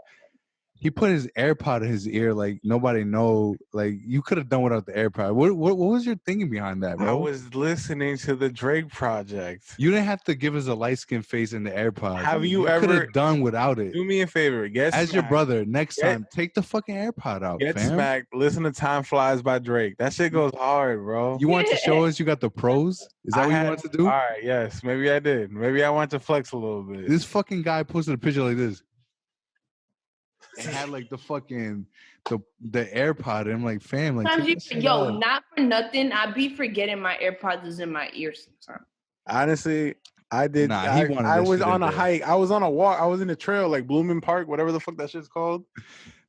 He put his AirPod in his ear, like nobody know. Like, you could have done without the AirPod. What was your thinking behind that, bro? I was listening to the Drake project. You didn't have to give us a light skinned face in the AirPod. Have you could ever have done without it? Do me a favor, your brother, next time, take the fucking AirPod out. Get fam. smacked. Listen to "Time Flies" by Drake. That shit goes hard, bro. You want to show us you got the pros? Is that what you want to do? All right, yes. Maybe I did. Maybe I want to flex a little bit. This fucking guy posted a picture like this. It had like the fucking the AirPod, and I'm like, fam, like, not for nothing, I be forgetting my AirPods is in my ear sometimes. Honestly, I did. I was on a hike. I was on a walk. I was in a trail, like Blooming Park, whatever the fuck that shit's called.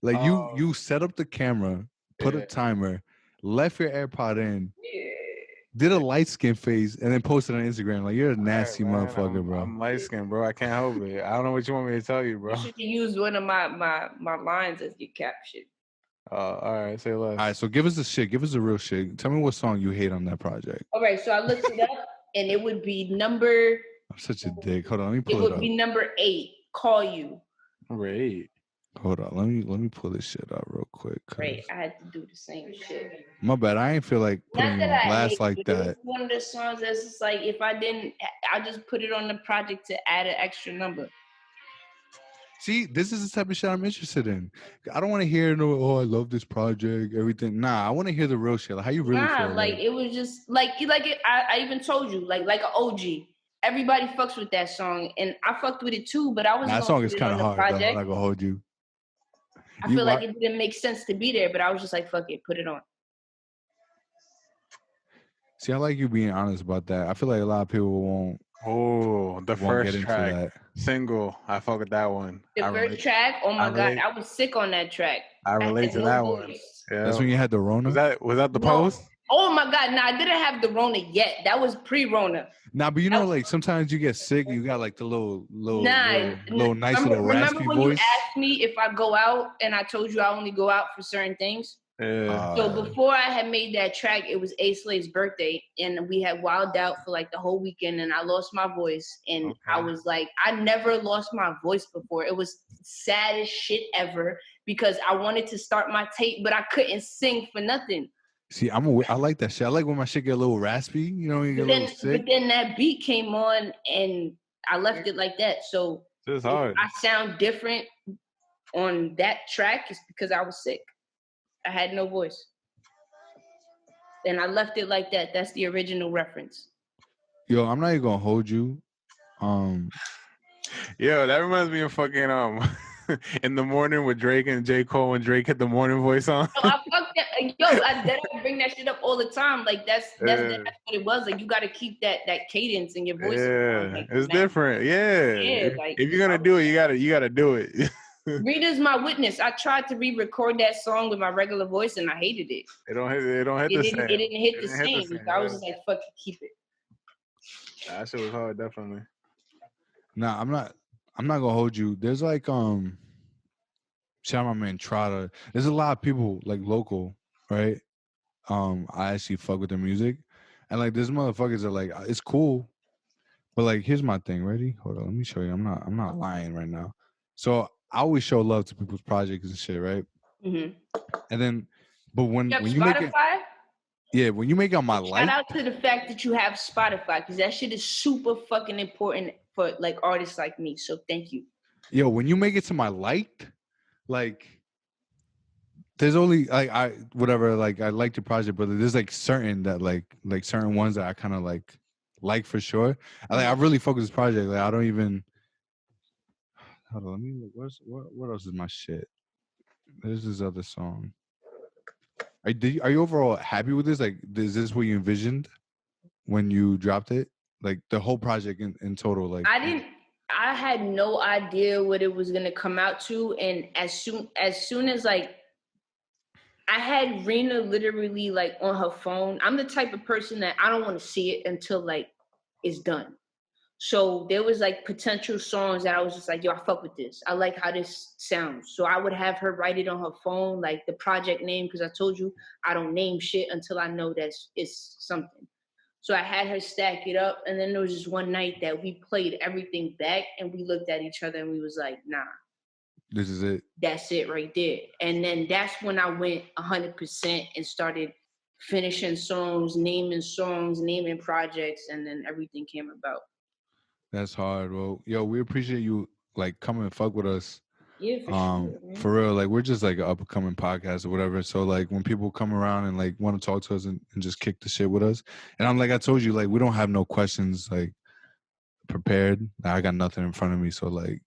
Like you set up the camera, put a timer, left your AirPod in, Yeah. did a light skin face, and then posted on Instagram. Like, you're a nasty All right, motherfucker, bro. I'm light skinned, bro. I can't help it. I don't know what you want me to tell you, bro. You should have used one of my lines as your caption. All right, say less. All right, so give us the shit. Give us the real shit. Tell me what song you hate on that project. All right, so I looked it up, and it would be number. I'm such a dick. Hold on, let me pull It it would up. be number 8. Call you. Number 8. Hold on, let me pull this shit up real quick. Right, I had to do the same shit. My bad. I ain't feel like putting you on blast like that. It's one of the songs that's just like, if I didn't, I just put it on the project to add an extra number. See, this is the type of shit I'm interested in. I don't want to hear no, oh, I love this project, everything. Nah, I want to hear the real shit. Like, how you really feel? Like it was just I even told you, like an OG. Everybody fucks with that song, and I fucked with it too. But I was that song is kind of hard. Though. I'm not gonna hold you. I feel like it didn't make sense to be there, but I was just like, fuck it, put it on. See, I like you being honest about that. I feel like a lot of people won't. Oh, the first track, single. I fuck with that one. The first track, oh my God, I was sick on that track. I relate to that one. Yeah. That's when you had the Rona? Was that the post? Oh my God, nah, I didn't have the Rona yet. That was pre-Rona. Nah, but you know, like sometimes you get sick, you got like the little nice little raspy voice. Remember when you asked me if I go out and I told you I only go out for certain things? Yeah. So before I had made that track, it was K.Sole's birthday, and we had wilded out for like the whole weekend, and I lost my voice, and I was like, I never lost my voice before. It was saddest shit ever because I wanted to start my tape, but I couldn't sing for nothing. See, I like that shit. I like when my shit get a little raspy, you know, you get a little sick. But then that beat came on, and I left it like that. So it's hard. I sound different on that track is because I was sick. I had no voice. And I left it like that. That's the original reference. Yo, I'm not even gonna hold you. Yo, that reminds me of fucking In the Morning with Drake and J. Cole when Drake had the morning voice on. I fucked that. Yo, I bring that shit up all the time. Like that's what it was. Like you gotta keep that cadence in your voice. Yeah, like, it's different. Yeah. Like, if you're gonna do it, you gotta do it. Rita's my witness. I tried to re-record that song with my regular voice, and I hated it. It don't hit the same. It didn't hit the same. So I was just like, "Fuck it, keep it." That shit was hard, definitely. Nah, I'm not gonna hold you. There's like shout out my man Trotta. There's a lot of people like local, right? I actually fuck with their music, and like this motherfuckers are like, it's cool, but like here's my thing. Ready? Hold on, let me show you. I'm not lying right now. So I always show love to people's projects and shit, right? Mm-hmm. And then, but when you Spotify? make it, when you make it on my life. Shout out to the fact that you have Spotify because that shit is super fucking important for like artists like me. So thank you. Yo, when you make it to my liked, like there's only like I like the project, but there's like certain that like certain ones that I kind of like for sure. I really focus this project. Like I don't even. Hold on, let me look. What else is my shit? There's this other song. Are you overall happy with this? Like, is this what you envisioned when you dropped it? Like the whole project in total? Like I had no idea what it was gonna come out to, and as soon as like I had Rena literally like on her phone. I'm the type of person that I don't want to see it until like it's done. So there was like potential songs that I was just like, yo, I fuck with this. I like how this sounds. So I would have her write it on her phone, like the project name, because I told you I don't name shit until I know that it's something. So I had her stack it up, and then there was just one night that we played everything back, and we looked at each other, and we was like, nah. This is it. That's it right there. And then that's when I went 100% and started finishing songs, naming projects, and then everything came about. That's hard. Well, yo, we appreciate you like coming and fuck with us. Yeah, for sure. Man. For real, like we're just like an up and coming podcast or whatever. So like when people come around and like want to talk to us and just kick the shit with us, and I'm like I told you, like we don't have no questions like prepared. I got nothing in front of me, so like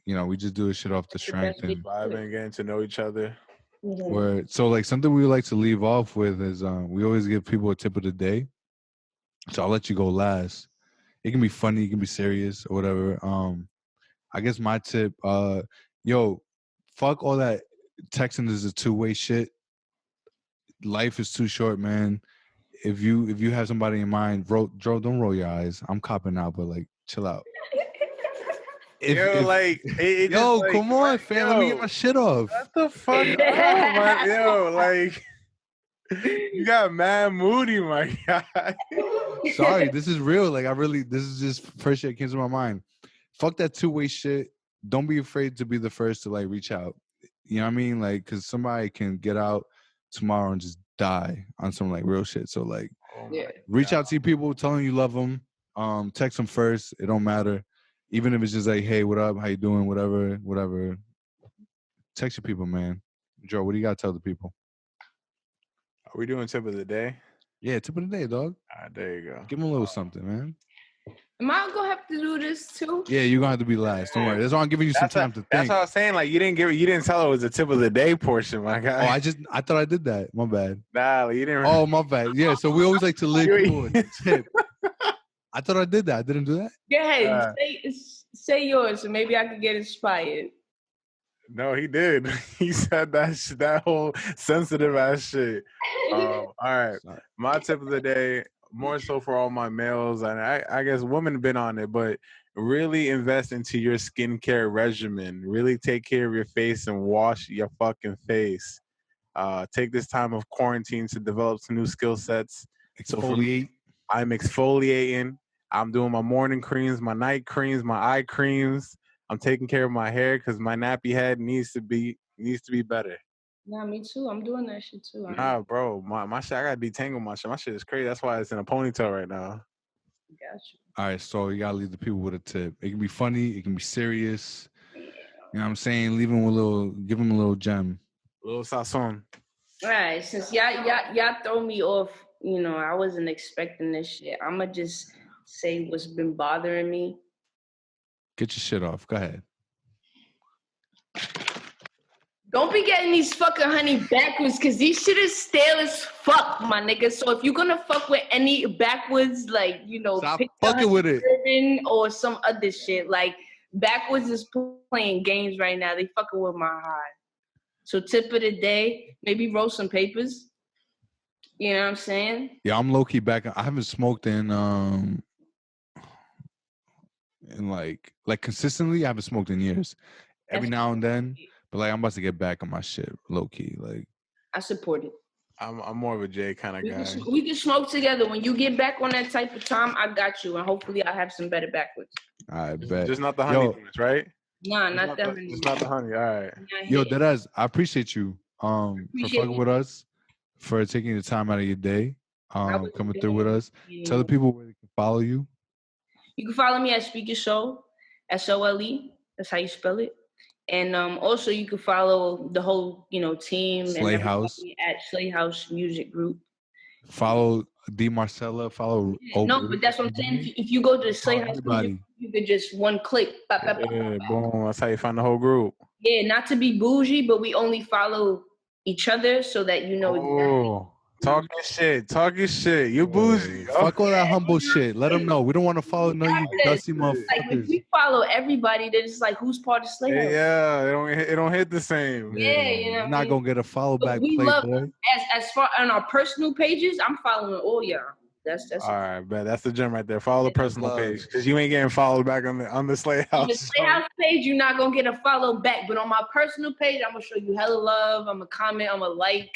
we just do this shit off the strength and vibing, getting to know each other. Mm-hmm. So like something we like to leave off with is we always give people a tip of the day. So I'll let you go last. It can be funny, it can be serious or whatever. I guess my tip, fuck all that texting is a two-way shit. life is too short, man. If you have somebody in mind, Joe, don't roll your eyes. I'm copping out, but like, chill out. Yo, come on, fam. Let me get my shit off. What the fuck up, man? Yo, like, you got mad moody, my guy. Sorry, this is real. Like, this is just first shit that came to my mind. Fuck that two-way shit. Don't be afraid to be the first to like reach out. You know what I mean? Like, because somebody can get out tomorrow and just die on some like real shit. So like, reach out to your people, tell them you love them. Text them first. It don't matter. Even if it's just like, hey, what up? How you doing? Whatever. Text your people, man. Joe, what do you got to tell the people? Are we doing tip of the day? Yeah, tip of the day, dog. All right, there you go. Give them a little something, man. Am I gonna have to do this too? Yeah, you're gonna have to be last. Don't worry. That's why I'm giving you some time to think. That's what I was saying. Like, you didn't tell it was the tip of the day portion, my guy. Oh, I thought I did that. My bad. Nah, like, you didn't. Oh, my bad. Yeah, so we always like to leave people with a tip. I thought I did that. I didn't do that? Go ahead. Say yours, so maybe I could get inspired. No, he did. He said that whole sensitive ass shit. All right. My tip of the day, more so for all my males, and I guess women have been on it, but really invest into your skincare regimen. Really take care of your face and wash your fucking face. Take this time of quarantine to develop some new skill sets. Exfoliate. I'm exfoliating. I'm doing my morning creams, my night creams, my eye creams. I'm taking care of my hair because my nappy head needs to be better. Nah, me too. I'm doing that shit too. Nah, bro, my shit. I gotta detangle my shit. My shit is crazy. That's why it's in a ponytail right now. Got you. All right, so you gotta leave the people with a tip. It can be funny. It can be serious. You know what I'm saying? Give them a little gem. A little sazon. All right, since y'all throw me off, I wasn't expecting this shit. I'ma just say what's been bothering me. Get your shit off. Go ahead. Don't be getting these fucking honey backwards, because these shit is stale as fuck, my nigga. So if you're gonna fuck with any backwards, like, stop fucking with it. Or some other shit, like, backwards is playing games right now. They fucking with my high. So tip of the day, maybe roll some papers. You know what I'm saying? Yeah, I'm low-key back. I haven't smoked in like consistently. I haven't smoked in years. Every now and then. But like, I'm about to get back on my shit, low key. Like, I support it. I'm more of a J kind of guy. We can smoke together. When you get back on that type of time, I got you, and hopefully I have some better backwards. I bet. Just not the honey things, right? Nah, not the honey. It's not the honey. All right. Yo, Deadass, I appreciate you for fucking with us, for taking the time out of your day, coming through with us. Tell the people where they can follow you. You can follow me at K.Sole, S-O-L-E. That's how you spell it. And also you can follow the whole, team Slay House at Slay House Music Group. Follow D Marcella. Follow. No, but that's what I'm saying. If you go to the Slay House Music, you could just one click. Boom. That's how you find the whole group. Yeah, not to be bougie, but we only follow each other so that you know exactly. Talk your shit. You bougie. Fuck all that humble shit. Let them know. We don't want to follow none of you dusty motherfuckers. Like, if we follow everybody, then it's like, who's part of Slay House? Yeah, it don't hit the same. Yeah, you're not gonna get a follow back. We love, as far on our personal pages, I'm following all y'all. That's all right, man. That's the gem right there. Follow the personal page, because you ain't getting followed back on the Slay House. On the Slay House page, you're not gonna get a follow back, but on my personal page, I'm gonna show you hella love. I'm gonna comment. I'm gonna like.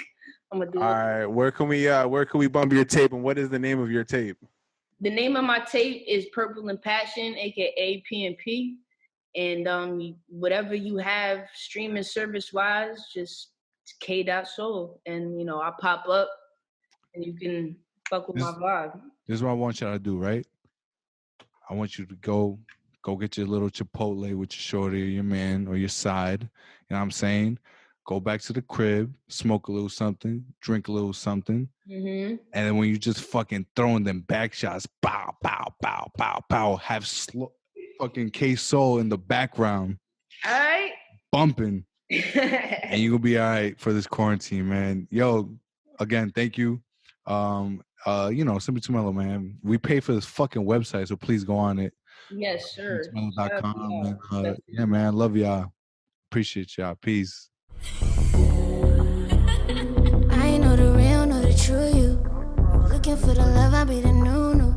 I'm gonna do all right. Where can we bump your tape, and what is the name of your tape? The name of my tape is Purple and Passion, aka PNP. And whatever you have streaming service wise, just K.Sole, and I'll pop up and you can fuck with my vibe. This is what I want you to do, right? I want you to go get your little Chipotle with your shorty or your man or your side. You know what I'm saying? Go back to the crib, smoke a little something, drink a little something. Mm-hmm. And then when you just fucking throwing them back shots, pow, pow, pow, pow, pow, have fucking K.Sole in the background. All right. Bumping. And you're gonna be all right for this quarantine, man. Yo, again, thank you. Simply Too Mellow, man. We pay for this fucking website, so please go on it. Yes, sir. SimplyTooMellow.com. And, yeah, man. Love y'all. Appreciate y'all. Peace. I know the real looking for the love, I be the new.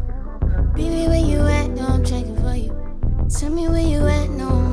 Baby, where you at? No, I'm checking for you. Tell me where you at? No,